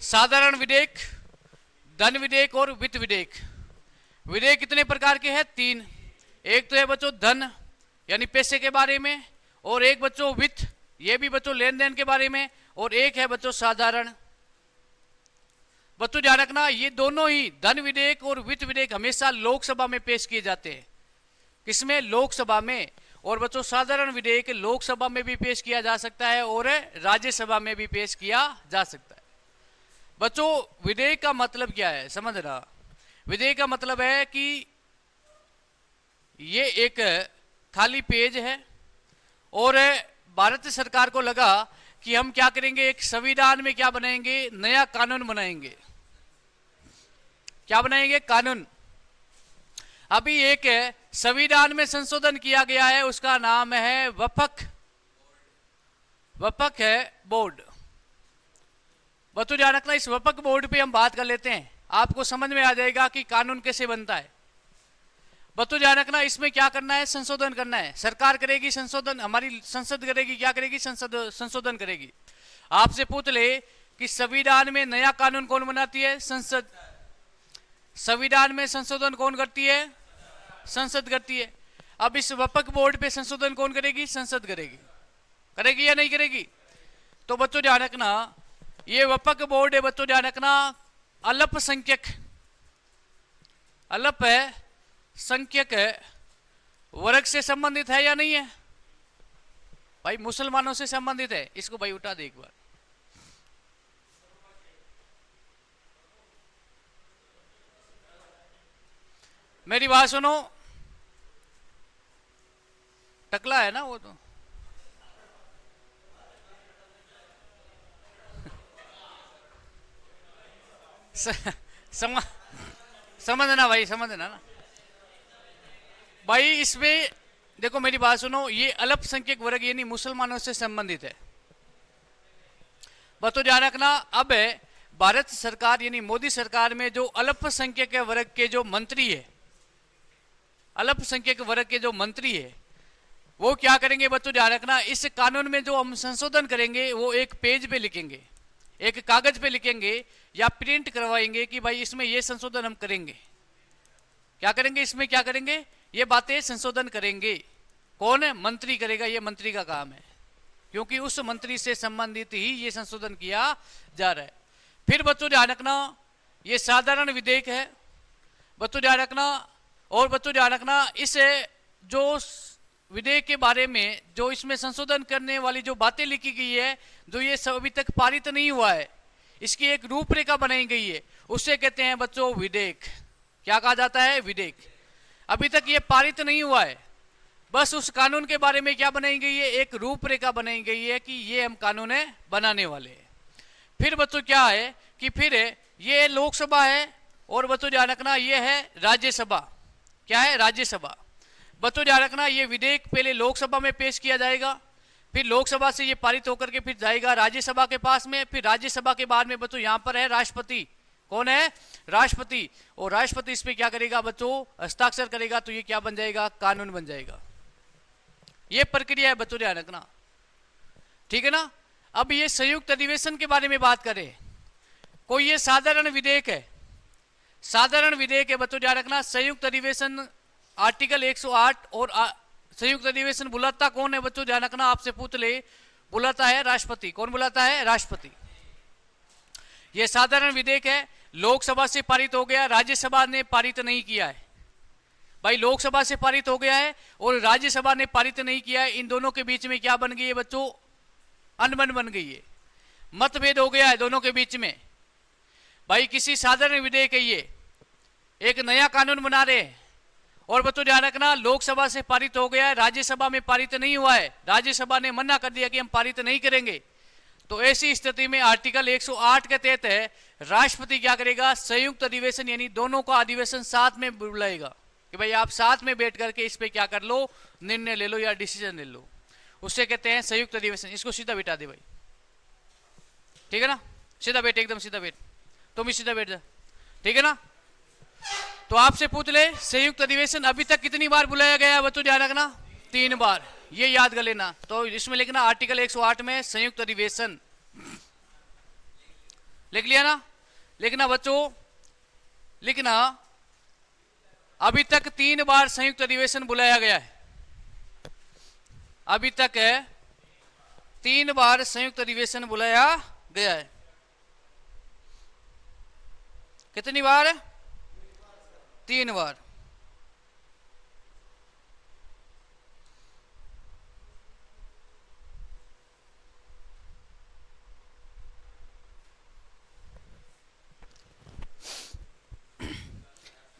साधारण विधेयक, धन विधेयक और वित्त विधेयक। विधेयक कितने प्रकार के हैं? 3। एक तो है बच्चों धन यानी पैसे के बारे में, और एक बच्चों वित्त, ये भी बच्चों लेन देन के बारे में, और एक है बच्चों साधारण। बच्चों ध्यान रखना, ये दोनों ही धन विधेयक और वित्त विधेयक हमेशा लोकसभा में पेश किए जाते हैं। किसमें? लोकसभा में। और बच्चों साधारण विधेयक लोकसभा में भी पेश किया जा सकता है और राज्यसभा में भी पेश किया जा सकता है। बच्चों विधेयक का मतलब क्या है समझना। विधेयक का मतलब है कि ये एक खाली पेज है और भारत सरकार को लगा कि हम क्या करेंगे, एक संविधान में क्या बनाएंगे, नया कानून बनाएंगे। क्या बनाएंगे? कानून। अभी एक संविधान में संशोधन किया गया है, उसका नाम है वफक। वफक है बोर्ड। बच्चों ध्यान रखना, इस वफक बोर्ड पे हम बात कर लेते हैं, आपको समझ में आ जाएगा कि कानून कैसे बनता है। बच्चों ध्यान रखना, इसमें क्या करना है? संशोधन करना है। सरकार करेगी संशोधन, हमारी संसद करेगी, क्या करेगी? संसद संशोधन करेगी। आपसे पूछ ले कि संविधान में नया कानून कौन बनाती है? संसद। संविधान में संशोधन कौन करती है? संसद करती है। अब इस वफक बोर्ड पे संशोधन कौन करेगी? संसद करेगी। करेगी या नहीं करेगी? तो बच्चों ध्यान रखना, ये वफक बोर्ड है बच्चों ध्यान रखना, अल्पसंख्यक अल्पसंख्यक वर्ग से संबंधित है या नहीं है? भाई मुसलमानों से संबंधित है। इसको भाई उठा दे एक बार। मेरी बात सुनो, टकला है ना वो तो। समझना भाई, समझना ना भाई। इसमें देखो मेरी बात सुनो, ये अल्पसंख्यक वर्ग यानी मुसलमानों से संबंधित है। बतो ध्यान रखना, अब भारत सरकार यानी मोदी सरकार में जो अल्पसंख्यक वर्ग के जो मंत्री है, अल्पसंख्यक वर्ग के जो मंत्री है, वो क्या करेंगे बच्चों ध्यान रखना, इस कानून में जो हम संशोधन करेंगे वो एक पेज पे लिखेंगे, एक कागज पे लिखेंगे या प्रिंट करवाएंगे कि भाई इसमें ये संशोधन हम करेंगे। क्या करेंगे? इसमें क्या करेंगे? ये बातें संशोधन करेंगे। कौन है? मंत्री करेगा। ये मंत्री का काम है, क्योंकि उस मंत्री से संबंधित ही ये संशोधन किया जा रहा है। फिर बच्चों ध्यान रखना, ये साधारण विधेयक है बच्चों ध्यान रखना। और बच्चों ध्यान रखना, इस जो विधेयक के बारे में जो इसमें संशोधन करने वाली जो बातें लिखी गई है, जो ये अभी तक पारित नहीं हुआ है, इसकी एक रूपरेखा बनाई गई है, उससे कहते हैं बच्चों विधेयक। क्या कहा जाता है? विधेयक। अभी तक ये पारित नहीं हुआ है, बस उस कानून के बारे में क्या बनाई गई है? एक रूपरेखा बनाई गई है कि ये हम कानून बनाने वाले हैं। फिर बच्चों क्या है कि फिर ये लोकसभा है और बच्चों ध्यान रखना ये है राज्यसभा। क्या है? राज्यसभा। बच्चों ध्यान रखना, ये विधेयक पहले लोकसभा में पेश किया जाएगा, फिर लोकसभा से ये पारित होकर के फिर जाएगा राज्यसभा के पास में, फिर राज्यसभा के बाद में बच्चों यहाँ पर है राष्ट्रपति। कौन है? राष्ट्रपति। और राष्ट्रपति इस पे क्या करेगा बच्चों? हस्ताक्षर करेगा, तो ये क्या बन जाएगा? कानून बन जाएगा। ये प्रक्रिया है बच्चों ध्यान रखना, ठीक है ना। अब ये संयुक्त अधिवेशन के बारे में बात करें, कोई ये साधारण विधेयक है, साधारण विधेयक है बच्चों ध्यान रखना। संयुक्त अधिवेशन आर्टिकल 108 और संयुक्त अधिवेशन बुलाता कौन है बच्चों ध्यान रखना, आपसे पूछ ले, बुलाता है राष्ट्रपति। कौन बुलाता है? राष्ट्रपति। यह साधारण विधेयक है, लोकसभा से पारित हो गया, राज्यसभा ने पारित नहीं किया है। भाई लोकसभा से पारित हो गया है और राज्यसभा ने पारित नहीं किया है, इन दोनों के बीच में क्या बन गई है बच्चों? अनबन बन गई है, मतभेद हो गया है दोनों के बीच में। भाई किसी साधारण विधेयक है, ये एक नया कानून बना रहे हैं और बच्चों ध्यान रखना, लोकसभा से पारित हो गया है, राज्यसभा में पारित नहीं हुआ है, राज्यसभा ने मना कर दिया कि हम पारित नहीं करेंगे। तो ऐसी स्थिति में आर्टिकल 108 के तहत है, राष्ट्रपति क्या करेगा? संयुक्त अधिवेशन यानी दोनों का अधिवेशन साथ में बुलाएगा कि भाई आप साथ में बैठ करके इस पे क्या कर लो, निर्णय ले लो या डिसीजन ले लो, उससे कहते हैं संयुक्त अधिवेशन। इसको सीधा बैठा दे भाई, ठीक है ना, सीधा बैठ, एकदम सीधा बैठ, तुम भी सीधा बैठ जा, ठीक है ना। तो आपसे पूछ ले, संयुक्त अधिवेशन अभी तक कितनी बार बुलाया गया है बच्चों ध्यान रखना? 3 बार, ये याद कर लेना। तो इसमें लिखना आर्टिकल 108 में संयुक्त अधिवेशन, लिख लिया ना? लिखना बच्चों, लिखना अभी तक 3 बार संयुक्त अधिवेशन बुलाया गया है, अभी तक है 3 बार संयुक्त अधिवेशन बुलाया गया है। कितनी बार? 3 बार।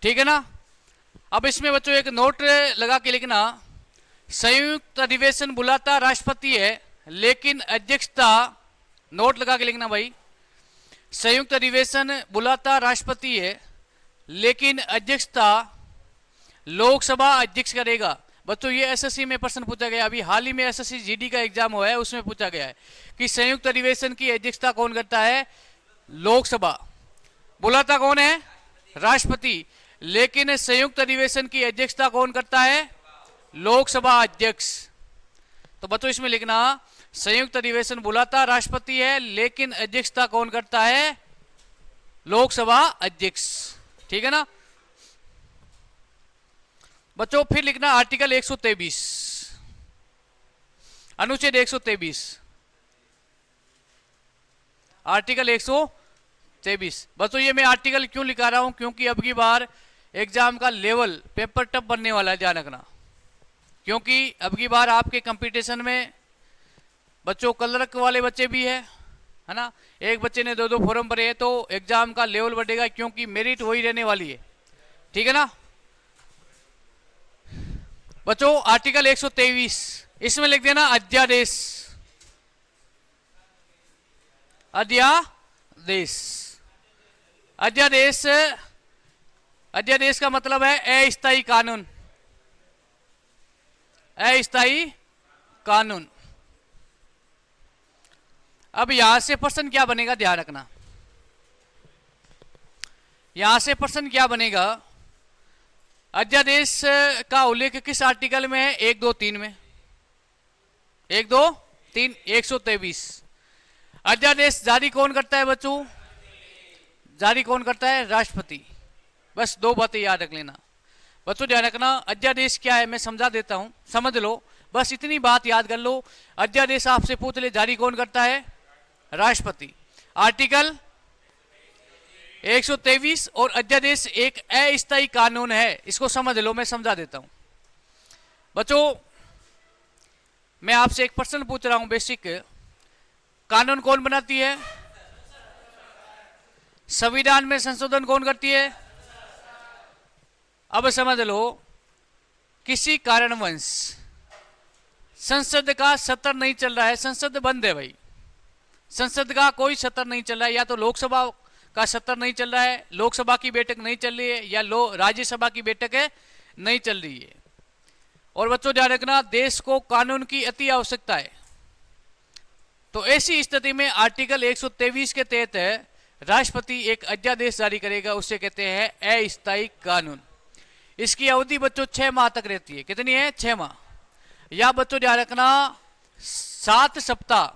ठीक है ना। अब इसमें बच्चों एक नोट लगा के लिखना, संयुक्त अधिवेशन बुलाता राष्ट्रपति है लेकिन अध्यक्षता, नोट लगा के लिखना भाई, संयुक्त अधिवेशन बुलाता राष्ट्रपति है लेकिन अध्यक्षता लोकसभा अध्यक्ष करेगा। बच्चों ये एसएससी में प्रश्न पूछा गया, अभी हाल ही में एसएससी जीडी का एग्जाम हुआ है, उसमें पूछा गया है कि संयुक्त अधिवेशन की अध्यक्षता कौन करता है? लोकसभा। बुलाता कौन है? राष्ट्रपति। लेकिन संयुक्त अधिवेशन की अध्यक्षता कौन करता है? लोकसभा अध्यक्ष। तो बच्चों इसमें लिखना, संयुक्त अधिवेशन बुलाता राष्ट्रपति है लेकिन अध्यक्षता कौन करता है? लोकसभा अध्यक्ष। ठीक है ना बच्चों। फिर लिखना आर्टिकल 123, अनुच्छेद 123, आर्टिकल 123। बच्चों ये मैं आर्टिकल क्यों लिखा रहा हूं? क्योंकि अब की बार एग्जाम का लेवल पेपर टफ बनने वाला है, ध्यान रखना। क्योंकि अब की बार आपके कंपटीशन में बच्चों क्लर्क वाले बच्चे भी है ना, एक बच्चे ने 2-2 फॉर्म भरे हैं, तो एग्जाम का लेवल बढ़ेगा क्योंकि मेरिट वही रहने वाली है। ठीक है ना बच्चों। आर्टिकल 123 इसमें लिख देना अध्यादेश, अध्यादेश। अध्यादेश, अध्यादेश का मतलब है अस्थायी कानून, अस्थायी कानून। अब यहां से प्रश्न क्या बनेगा, ध्यान रखना। यहां से प्रश्न क्या बनेगा, अध्यादेश का उल्लेख किस आर्टिकल में है? 1, 2, 3 में। 1, 2, 3, 123। अध्यादेश जारी कौन करता है बच्चों? जारी कौन करता है? राष्ट्रपति। बस 2 बातें याद रख लेना बच्चों, ध्यान रखना। अध्यादेश क्या है मैं समझा देता हूं, समझ लो, बस इतनी बात याद कर लो। अध्यादेश आपसे पूछ ले जारी कौन करता है? राष्ट्रपति। आर्टिकल 123 और अध्यादेश एक अस्थायी कानून है, इसको समझ लो, मैं समझा देता हूं बच्चों। मैं आपसे एक प्रश्न पूछ रहा हूं बेसिक, कानून कौन बनाती है? संविधान में संशोधन कौन करती है? अब समझ लो, किसी कारणवश संसद का सत्र नहीं चल रहा है, संसद बंद है भाई, संसद का कोई सत्र नहीं चल रहा है, या तो लोकसभा का सत्र नहीं चल रहा है, लोकसभा की बैठक नहीं चल रही है, या राज्यसभा की बैठक है नहीं चल रही है। और बच्चों ध्यान रखना, देश को कानून की अति आवश्यकता है। तो ऐसी स्थिति में आर्टिकल 123 के तहत राष्ट्रपति एक अध्यादेश जारी करेगा, उसे कहते हैं अस्थायी कानून। इसकी अवधि बच्चों 6 माह तक रहती है। कितनी है? 6 माह। या बच्चों ध्यान रखना, 7 सप्ताह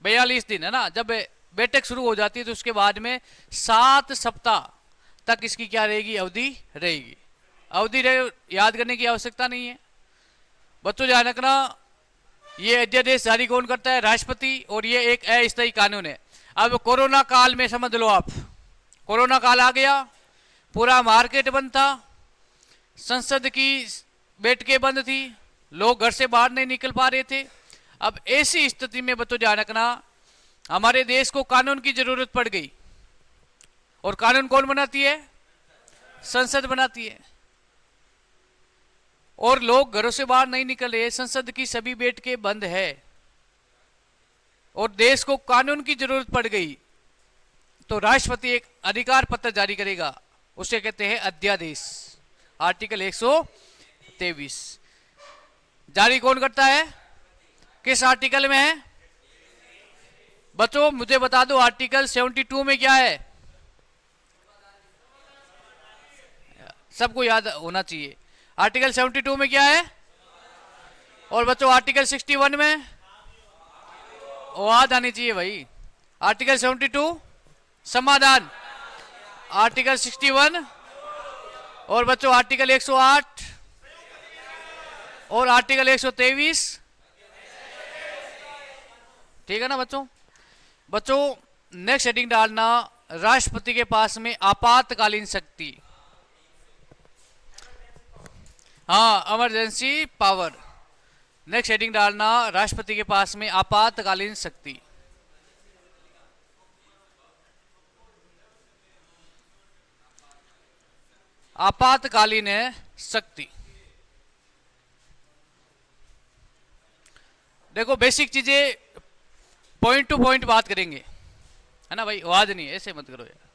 42 दिन है ना, जब बैठक शुरू हो जाती है तो उसके बाद में 7 सप्ताह तक इसकी क्या रहेगी? अवधि रहेगी। अवधि याद करने की आवश्यकता नहीं है बच्चों, ध्यान रखना। ये अध्यादेश जारी कौन करता है? राष्ट्रपति। और ये एक अस्थायी कानून है। अब कोरोना काल में समझ लो आप, कोरोना काल आ गया, पूरा मार्केट बंद था, संसद की बैठकें बंद थी, लोग घर से बाहर नहीं निकल पा रहे थे। अब ऐसी स्थिति में बच्चों ध्यान रखना, हमारे देश को कानून की जरूरत पड़ गई। और कानून कौन बनाती है? संसद बनाती है। और लोग घरों से बाहर नहीं निकल रहे, संसद की सभी बैठकें बंद है और देश को कानून की जरूरत पड़ गई, तो राष्ट्रपति एक अधिकार पत्र जारी करेगा, उसे कहते हैं अध्यादेश। आर्टिकल 123 जारी कौन करता है? किस आर्टिकल में है बच्चों? मुझे बता दो, आर्टिकल 72 में क्या है? सबको याद होना चाहिए। आर्टिकल 72 में क्या है? और बच्चों आर्टिकल 61 में याद आनी चाहिए भाई। आर्टिकल 72 समाधान, आर्टिकल 61 और बच्चों आर्टिकल 108 और आर्टिकल 123 ठीक है ना बच्चों। बच्चों नेक्स्ट हेडिंग डालना, राष्ट्रपति के पास में आपातकालीन शक्ति। हाँ, इमरजेंसी पावर। नेक्स्ट हेडिंग डालना, राष्ट्रपति के पास में आपातकालीन शक्ति। आपातकालीन है शक्ति। देखो बेसिक चीजें पॉइंट टू पॉइंट बात करेंगे, है ना भाई। आवाज नहीं, ऐसे मत करो यार,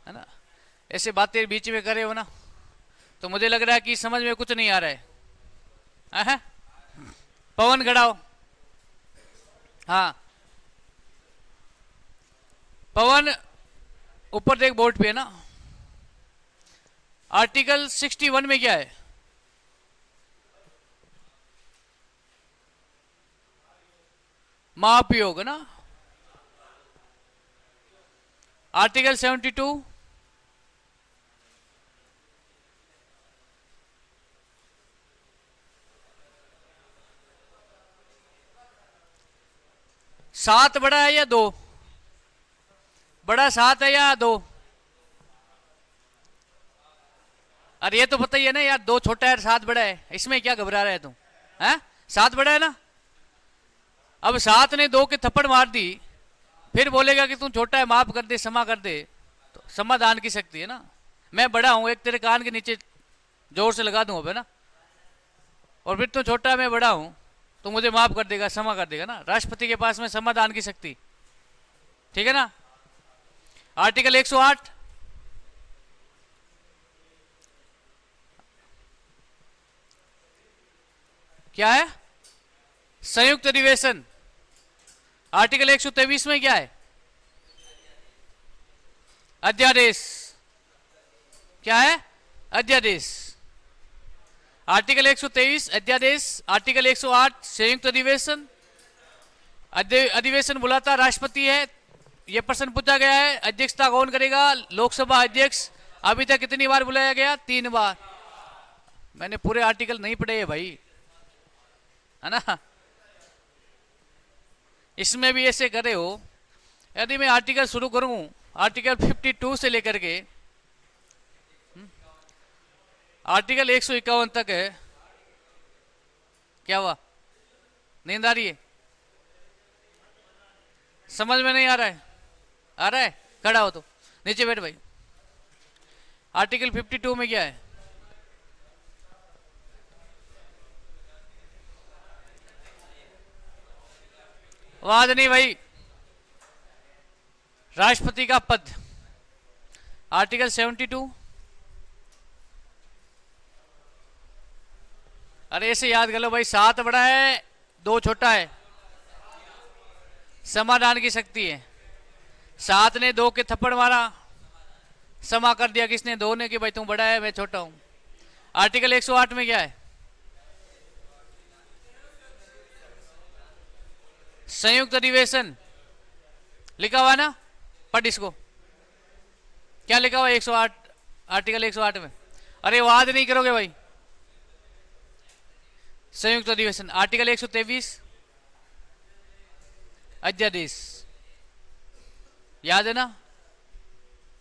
है ना। ऐसे बातें बीच में करे हो ना तो मुझे लग रहा है कि समझ में कुछ नहीं आ रहा है। पवन गड़ाओ। हाँ पवन, ऊपर देख बोर्ड पे है ना। आर्टिकल 61 में क्या है? महाभियोग ना। आर्टिकल 72 7 बड़ा है या 2? बड़ा 7 है या 2? अरे ये तो पता ही है ना यार, 2 छोटा है 7 बड़ा है, इसमें क्या घबरा रहा है तुम? हैं 7 बड़ा है ना। अब 7 ने 2 के थप्पड़ मार दी, फिर बोलेगा कि तुम छोटा है माफ कर दे, क्षमा कर दे, तो समाधान की शक्ति है ना। मैं बड़ा हूं, एक तेरे कान के नीचे जोर से लगा दूं अब, है ना, और फिर तू छोटा है मैं बड़ा हूं तो मुझे माफ कर देगा, क्षमा कर देगा ना। राष्ट्रपति के पास में समाधान की शक्ति, ठीक है ना। आर्टिकल 108 क्या है? संयुक्त अधिवेशन। आर्टिकल 123 में क्या है? अध्यादेश। क्या है? अध्यादेश। आर्टिकल 123 अध्यादेश, आर्टिकल 108 संयुक्त अधिवेशन। अधिवेशन बुलाता राष्ट्रपति है। यह प्रश्न पूछा गया है, अध्यक्षता कौन करेगा? लोकसभा अध्यक्ष। अभी तक कितनी बार बुलाया गया? 3 बार। मैंने पूरे आर्टिकल नहीं पढ़े है भाई, है ना। इसमें भी ऐसे करे हो। यदि मैं आर्टिकल शुरू करूं, आर्टिकल 52 से लेकर के आर्टिकल 151 तक है। क्या हुआ? नींद आ रही है? समझ में नहीं आ रहा है? आ रहा है? खड़ा हो तो नीचे बैठ भाई। आर्टिकल 52 में क्या है? आवाज नहीं भाई। राष्ट्रपति का पद, आर्टिकल 72। अरे ऐसे याद कर लो भाई, 7 बड़ा है 2 छोटा है, समाधान की शक्ति है। 7 ने 2 के थप्पड़ मारा, क्षमा कर दिया किसने? 2 ने, कि भाई तुम बड़ा है मैं छोटा हूं। आर्टिकल 108 में क्या है? संयुक्त अधिवेशन लिखा हुआ ना, पढ़ इसको। क्या लिखा हुआ 108? आर्टिकल 108 में। अरे वाद नहीं करोगे भाई। संयुक्त अधिवेशन। आर्टिकल 123 अध्यादेश। याद है ना?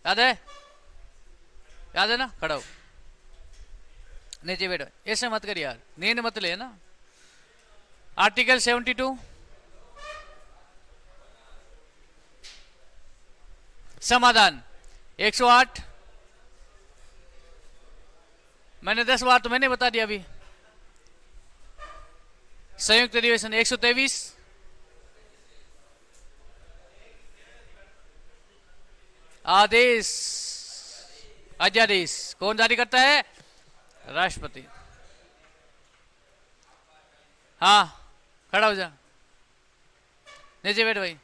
याद है? याद है ना? खड़ा हो, नीचे बैठो। ऐसे मत कर यार, नींद मत ले ना। आर्टिकल 72 समाधान। 108 मैंने 10 बार तो मैंने बता दिया अभी। संयुक्त अधिवेशन 123 आदेश अध्यादेश कौन जारी करता है? राष्ट्रपति। हाँ खड़ा हो जा, नीचे बैठ भाई।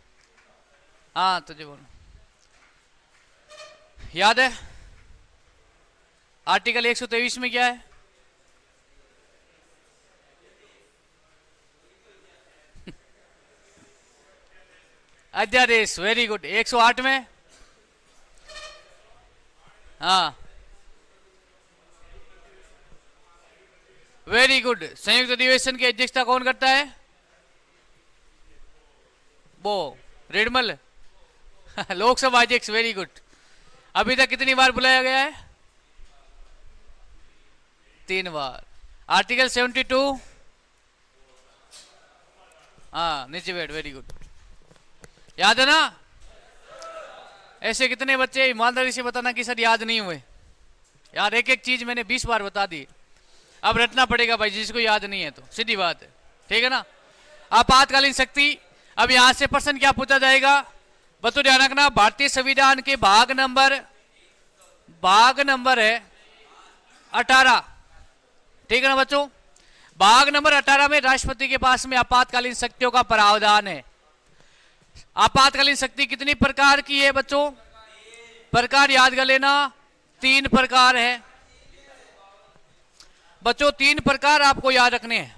हाँ तुझे बोलो याद है? आर्टिकल 123 में क्या है? अध्यादेश। Very good. 108 में हाँ वेरी गुड। संयुक्त अधिवेशन की अध्यक्षता कौन करता है? वो रेडमल लोकसभा अध्यक्ष, वेरी गुड। अभी तक कितनी बार बुलाया गया है? 3 बार। आर्टिकल 72, हाँ नीचे बैठ, वेरी गुड, याद है ना? ऐसे कितने बच्चे ईमानदारी से बताना कि सर याद नहीं हुए? यार एक एक चीज मैंने 20 बार बता दी, अब रटना पड़ेगा भाई, जिसको याद नहीं है तो, सीधी बात है, ठीक है ना? आपातकालीन शक्ति, अब यहां से प्रश्न क्या पूछा जाएगा? बच्चों ध्यान रखना, भारतीय संविधान के भाग नंबर है 18, ठीक है ना बच्चों? भाग नंबर 18 में राष्ट्रपति के पास में आपातकालीन शक्तियों का प्रावधान है। आपातकालीन शक्ति कितनी प्रकार की है बच्चों? प्रकार याद कर लेना, 3 प्रकार है बच्चों, 3 प्रकार आपको याद रखने हैं,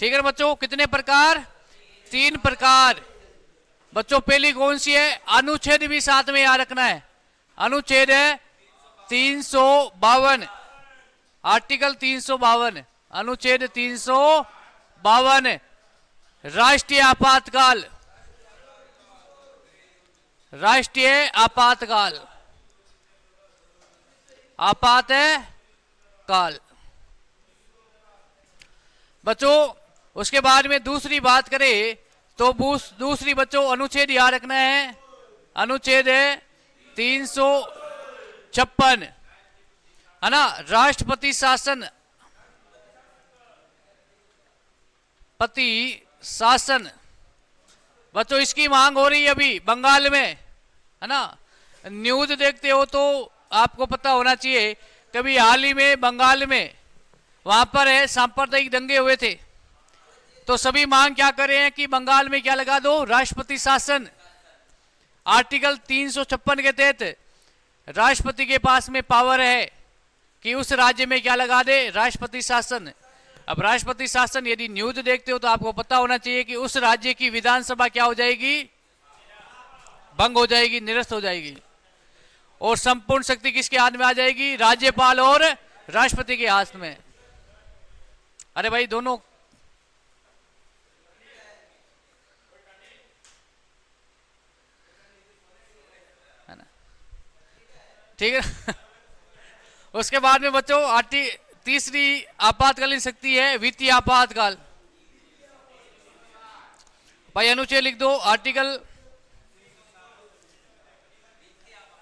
ठीक है ना बच्चों? कितने प्रकार? 3 प्रकार बच्चों। पहली कौन सी है? अनुच्छेद भी साथ में याद रखना है, अनुच्छेद है 352, आर्टिकल 352, अनुच्छेद 352, राष्ट्रीय आपातकाल, राष्ट्रीय आपातकाल, आपातकाल बच्चों। उसके बाद में दूसरी बात करें तो दूसरी बच्चों अनुच्छेद याद रखना है, अनुच्छेद है 356, है ना? राष्ट्रपति शासन, पति शासन बच्चों, इसकी मांग हो रही है अभी बंगाल में, है ना? न्यूज देखते हो तो आपको पता होना चाहिए, कभी हाल ही में बंगाल में वहां पर है सांप्रदायिक दंगे हुए थे, तो सभी मांग क्या कर रहे हैं कि बंगाल में क्या लगा दो? राष्ट्रपति शासन। आर्टिकल 356 के तहत राष्ट्रपति के पास में पावर है कि उस राज्य में क्या लगा दे? राष्ट्रपति शासन। अब राष्ट्रपति शासन यदि न्यूज देखते हो तो आपको पता होना चाहिए कि उस राज्य की विधानसभा क्या हो जाएगी? भंग हो जाएगी, निरस्त हो जाएगी, और संपूर्ण शक्ति किसके हाथ में आ जाएगी? राज्यपाल और राष्ट्रपति के हाथ में। अरे भाई दोनों, है ना? ठीक है। उसके बाद में बच्चों तीसरी आपातकालीन शक्ति है वित्तीय आपातकाल। भाई अनुच्छेद लिख दो,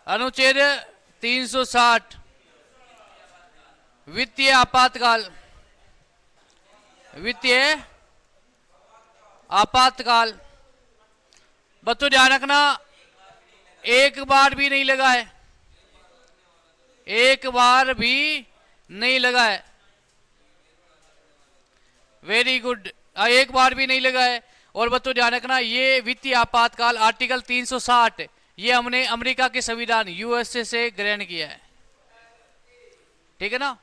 अनुच्छेद 360, वित्तीय आपातकाल, वित्तीय आपातकाल बच्चों ध्यान रखना, एक बार भी नहीं लगा है, एक बार भी नहीं लगा है, वेरी गुड, एक बार भी नहीं लगा है। और बच्चों ध्यान रखना, ये वित्तीय आपातकाल आर्टिकल 360 ये हमने अमेरिका के संविधान यूएसए से ग्रहण किया है, ठीक है ना?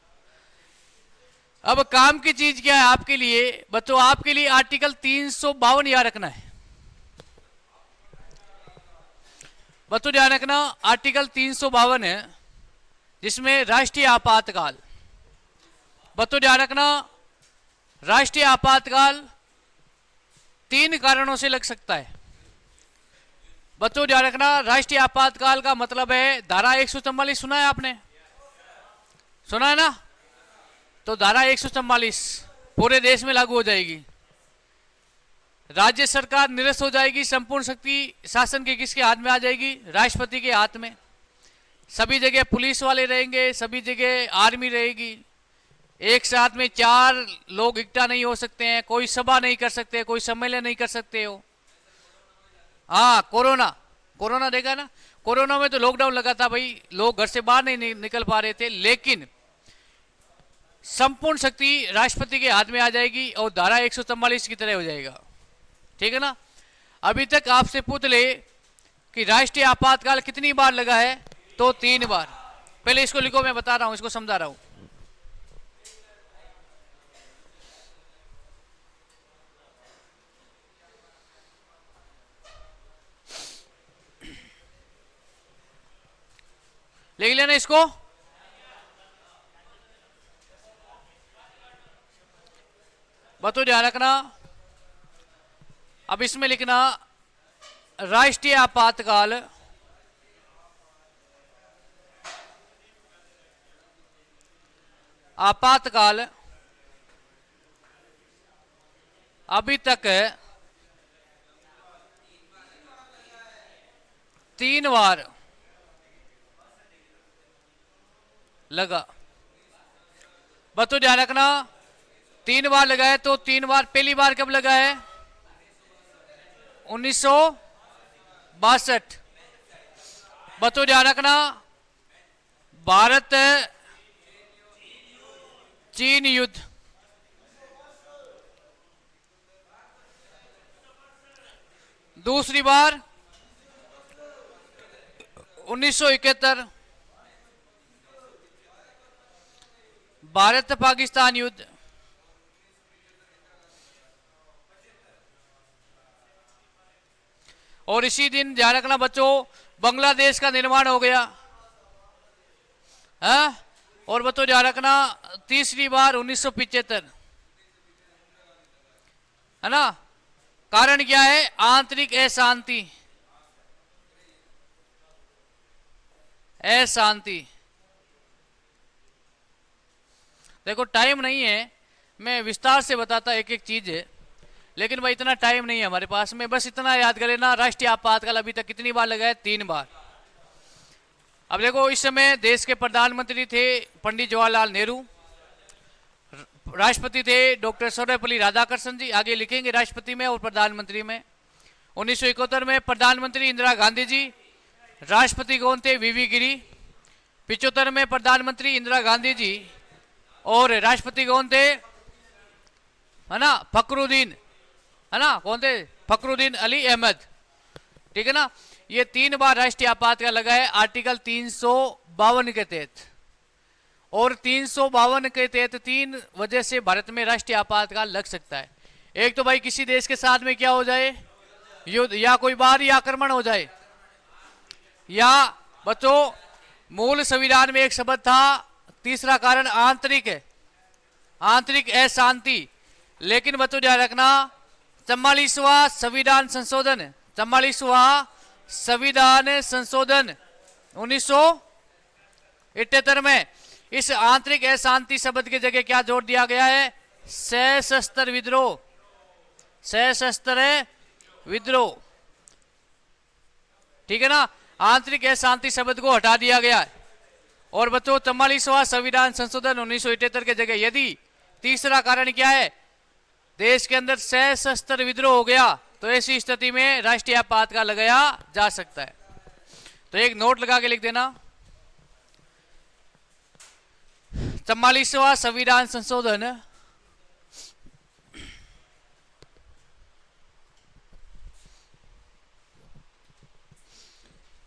अब काम की चीज क्या है आपके लिए बच्चों? आपके लिए आर्टिकल 352 याद रखना है बच्चों, ध्यान रखना, आर्टिकल 352 है जिसमें राष्ट्रीय आपातकाल। बच्चों ध्यान रखना, राष्ट्रीय आपातकाल 3 कारणों से लग सकता है। बच्चों ध्यान रखना, राष्ट्रीय आपातकाल का मतलब है धारा 144, सुना है आपने? सुना है ना? तो धारा 144 पूरे देश में लागू हो जाएगी, राज्य सरकार निरस्त हो जाएगी, संपूर्ण शक्ति शासन के किसके हाथ में आ जाएगी? राष्ट्रपति के हाथ में। सभी जगह पुलिस वाले रहेंगे, सभी जगह आर्मी रहेगी, एक साथ में 4 लोग इकट्ठा नहीं हो सकते हैं, कोई सभा नहीं कर सकते, कोई सम्मेलन नहीं कर सकते हो। हाँ, कोरोना देखा ना? कोरोना में तो लॉकडाउन लगा था भाई, लोग घर से बाहर नहीं निकल पा रहे थे, लेकिन संपूर्ण शक्ति राष्ट्रपति के हाथ में आ जाएगी और धारा 144 की तरह हो जाएगा, ठीक है ना? अभी तक आपसे पूछ ले कि राष्ट्रीय आपातकाल कितनी बार लगा है, तो 3 बार। पहले इसको लिखो, मैं बता रहा हूं, इसको समझा रहा हूं। लिख लेना इसको। बतो ध्यान रखना, अब इसमें लिखना राष्ट्रीय आपातकाल आपातकाल अभी तक 3 बार लगा। बच्चों ध्यान रखना, 3 बार लगा है तो 3 बार, पहली बार कब लगा है? 1962। बच्चों ध्यान रखना, भारत चीन युद्ध, दूसरी बार 1971 भारत पाकिस्तान युद्ध, और इसी दिन ध्यान रखना बच्चों बांग्लादेश का निर्माण हो गया है। और बच्चों ध्यान रखना तीसरी बार 1975 है ना। कारण क्या है? आंतरिक अशांति, अशांति। देखो टाइम नहीं है, मैं विस्तार से बताता एक एक चीज है, लेकिन भाई इतना टाइम नहीं है हमारे पास में, बस इतना याद कर लेना राष्ट्रीय आपातकाल अभी तक कितनी बार लगा है? 3 बार। अब देखो इस समय देश के प्रधानमंत्री थे पंडित जवाहरलाल नेहरू, राष्ट्रपति थे डॉक्टर सर्वपल्ली राधाकृष्णन जी, आगे लिखेंगे राष्ट्रपति में और प्रधानमंत्री में। 1971 में प्रधानमंत्री इंदिरा गांधी जी, राष्ट्रपति कौन थे? वीवी गिरी। 75 में प्रधानमंत्री इंदिरा गांधी जी और राष्ट्रपति कौन थे? है ना, फखरुद्दीन, है ना, कौन थे? फखरुद्दीन अली अहमद। ठीक है ना। ये 3 बार राष्ट्रीय आपातकाल लगा है आर्टिकल 352 के तहत, और 352 के तहत 3 वजह से भारत में राष्ट्रीय आपातकाल लग सकता है। एक तो भाई किसी देश के साथ में क्या हो जाए? युद्ध, या कोई बाहरी आक्रमण हो जाए, या बच्चों मूल संविधान में एक शब्द था, तीसरा कारण आंतरिक है, आंतरिक अशांति। लेकिन बच्चों ध्यान रखना 44वां संविधान संशोधन, 44वां संविधान संशोधन 1978 में इस आंतरिक अशांति शब्द की जगह क्या जोड़ दिया गया है? सशस्त्र विद्रोह, सशस्त्र विद्रोह। ठीक है ना, आंतरिक अशांति शब्द को हटा दिया गया है। और बच्चों 44वां संविधान संशोधन 1978 के जगह यदि तीसरा कारण क्या है? देश के अंदर सशस्त्र विद्रोह हो गया, तो ऐसी स्थिति में राष्ट्रीय आपातकाल लगाया जा सकता है। तो एक नोट लगा के लिख देना, 44वां संविधान संशोधन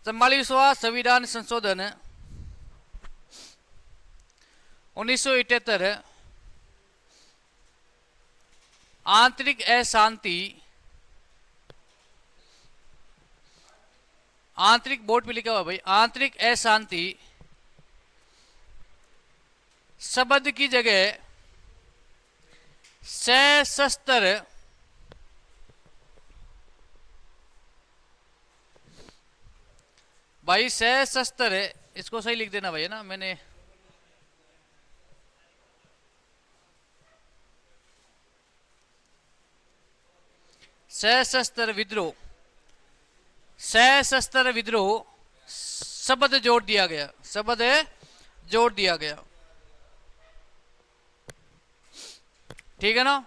44वां संविधान संशोधन 1978 आंतरिक अशांति, आंतरिक बोर्ड पे लिखा हुआ भाई, आंतरिक अशांति शब्द की जगह सशस्त्र भाई, सशस्त्र है, इसको सही लिख देना भाई, है ना। मैंने सशस्त्र विद्रोह, सशस्त्र विद्रोह शब्द जोड़ दिया गया, शब्द जोड़ दिया गया। ठीक है ना।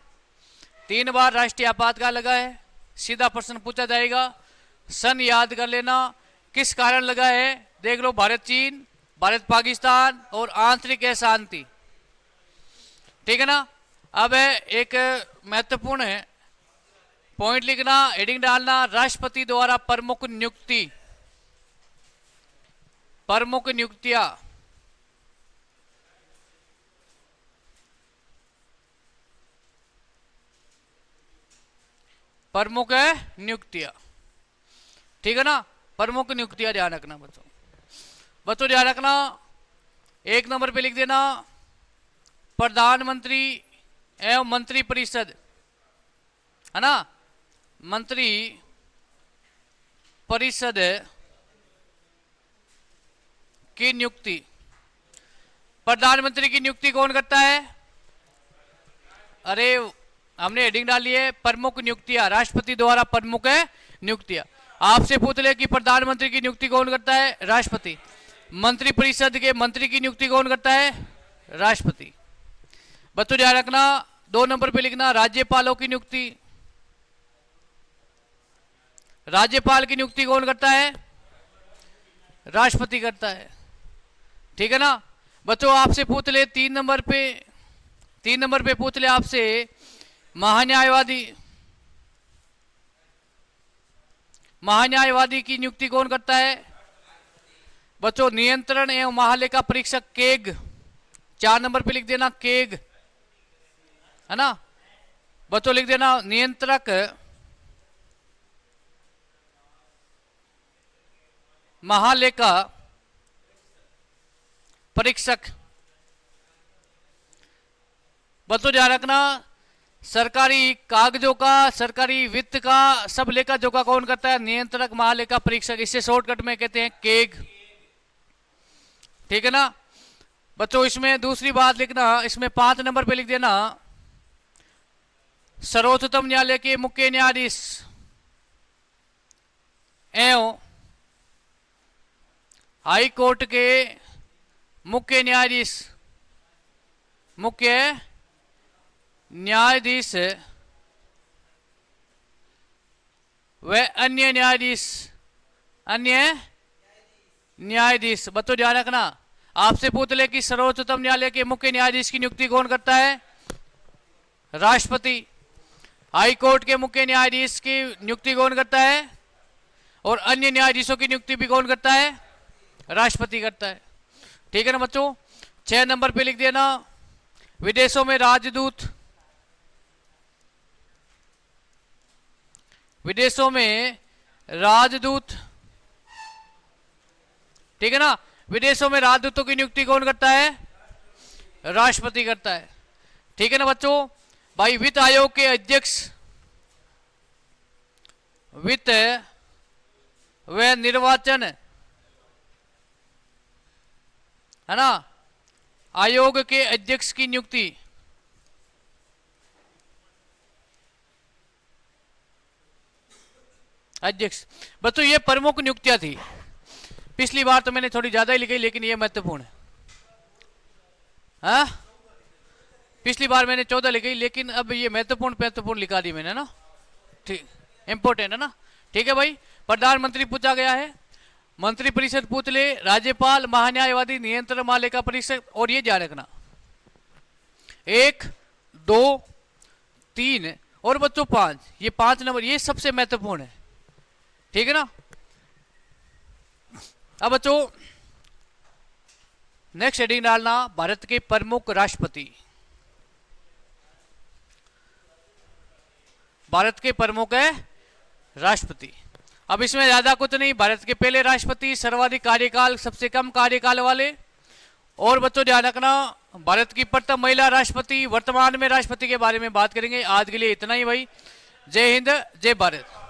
3 बार राष्ट्रीय आपातकाल लगा है। सीधा प्रश्न पूछा जाएगा, सन याद कर लेना, किस कारण लगा है? देख लो, भारत चीन, भारत पाकिस्तान और आंतरिक अशांति। ठीक है ना। अब एक महत्वपूर्ण है पॉइंट लिखना, हेडिंग डालना, राष्ट्रपति द्वारा प्रमुख नियुक्ति, प्रमुख नियुक्तियां। प्रमुख नियुक्तियां, ठीक है ना। प्रमुख नियुक्तियां ध्यान रखना बच्चों। बच्चों ध्यान रखना, 1 नंबर पे लिख देना प्रधानमंत्री एवं मंत्री परिषद, है ना। मंत्री परिषद की नियुक्ति। प्रधानमंत्री की नियुक्ति कौन करता है? अरे हमने हेडिंग डाली है प्रमुख नियुक्तियां, राष्ट्रपति द्वारा प्रमुख नियुक्तियां। आपसे पूछ ले कि प्रधानमंत्री की नियुक्ति कौन करता है? राष्ट्रपति। मंत्री परिषद के मंत्री की नियुक्ति कौन करता है? राष्ट्रपति। बच्चों ध्यान रखना, 2 नंबर पे लिखना राज्यपालों की नियुक्ति। राज्यपाल की नियुक्ति कौन करता है? राष्ट्रपति करता है। ठीक है ना बच्चों। आपसे पूछ ले 3 नंबर पे पूछ ले आपसे महान्यायवादी की नियुक्ति कौन करता है? बच्चों नियंत्रण एवं महालेखा परीक्षक केग, 4 नंबर पे लिख देना केग, है ना बच्चों। लिख देना नियंत्रक महालेखा परीक्षक। बच्चों ध्यान रखना, सरकारी कागजों का, सरकारी वित्त का, सब लेखा जोखा कौन करता है? नियंत्रक महालेखा परीक्षक। इसे शॉर्टकट में कहते हैं केग। ठीक है ना बच्चों। इसमें दूसरी बात लिखना, इसमें 5 नंबर पे लिख देना सर्वोच्चतम न्यायालय के मुख्य न्यायाधीश एवं हाई कोर्ट के मुख्य न्यायाधीश व अन्य न्यायाधीश। बच्चों ध्यान रखना, आपसे पूछ ले कि सर्वोच्चतम न्यायालय के मुख्य न्यायाधीश की नियुक्ति कौन करता है? राष्ट्रपति। हाई कोर्ट के मुख्य न्यायाधीश की नियुक्ति कौन करता है? और अन्य न्यायाधीशों की नियुक्ति भी कौन करता है? राष्ट्रपति करता है। ठीक है ना बच्चों। 6 नंबर पे लिख देना विदेशों में राजदूत। ठीक है ना। विदेशों में राजदूतों की नियुक्ति कौन करता है? राष्ट्रपति करता है। ठीक है ना बच्चों। भाई वित्त आयोग के अध्यक्ष, वित्त व निर्वाचन, है ना, आयोग के अध्यक्ष की नियुक्ति। अध्यक्ष। बच्चों ये प्रमुख नियुक्तियां थी। पिछली बार तो मैंने थोड़ी ज्यादा ही लिखी, लेकिन ये महत्वपूर्ण है। हाँ पिछली बार मैंने 14 लिखी, लेकिन अब ये महत्वपूर्ण लिखा दी मैंने ना। ठीक, इंपोर्टेंट है ना। ठीक है भाई। प्रधानमंत्री पूछा गया है, मंत्री परिषद पूछ ले, राज्यपाल, महान्यायवादी, नियंत्रण महालेखा परीक्षक। और ये ध्यान रखना 1, 2, 3 और बच्चों 5, ये 5 नंबर ये सबसे महत्वपूर्ण है। ठीक है ना। अब बच्चों नेक्स्ट हेडिंग डालना भारत के प्रमुख राष्ट्रपति। भारत के प्रमुख है राष्ट्रपति। अब इसमें ज्यादा कुछ नहीं, भारत के पहले राष्ट्रपति, सर्वाधिक कार्यकाल, सबसे कम कार्यकाल वाले। और बच्चों ध्यान रखना भारत की प्रथम महिला राष्ट्रपति, वर्तमान में राष्ट्रपति के बारे में बात करेंगे। आज के लिए इतना ही भाई। जय हिंद, जय भारत।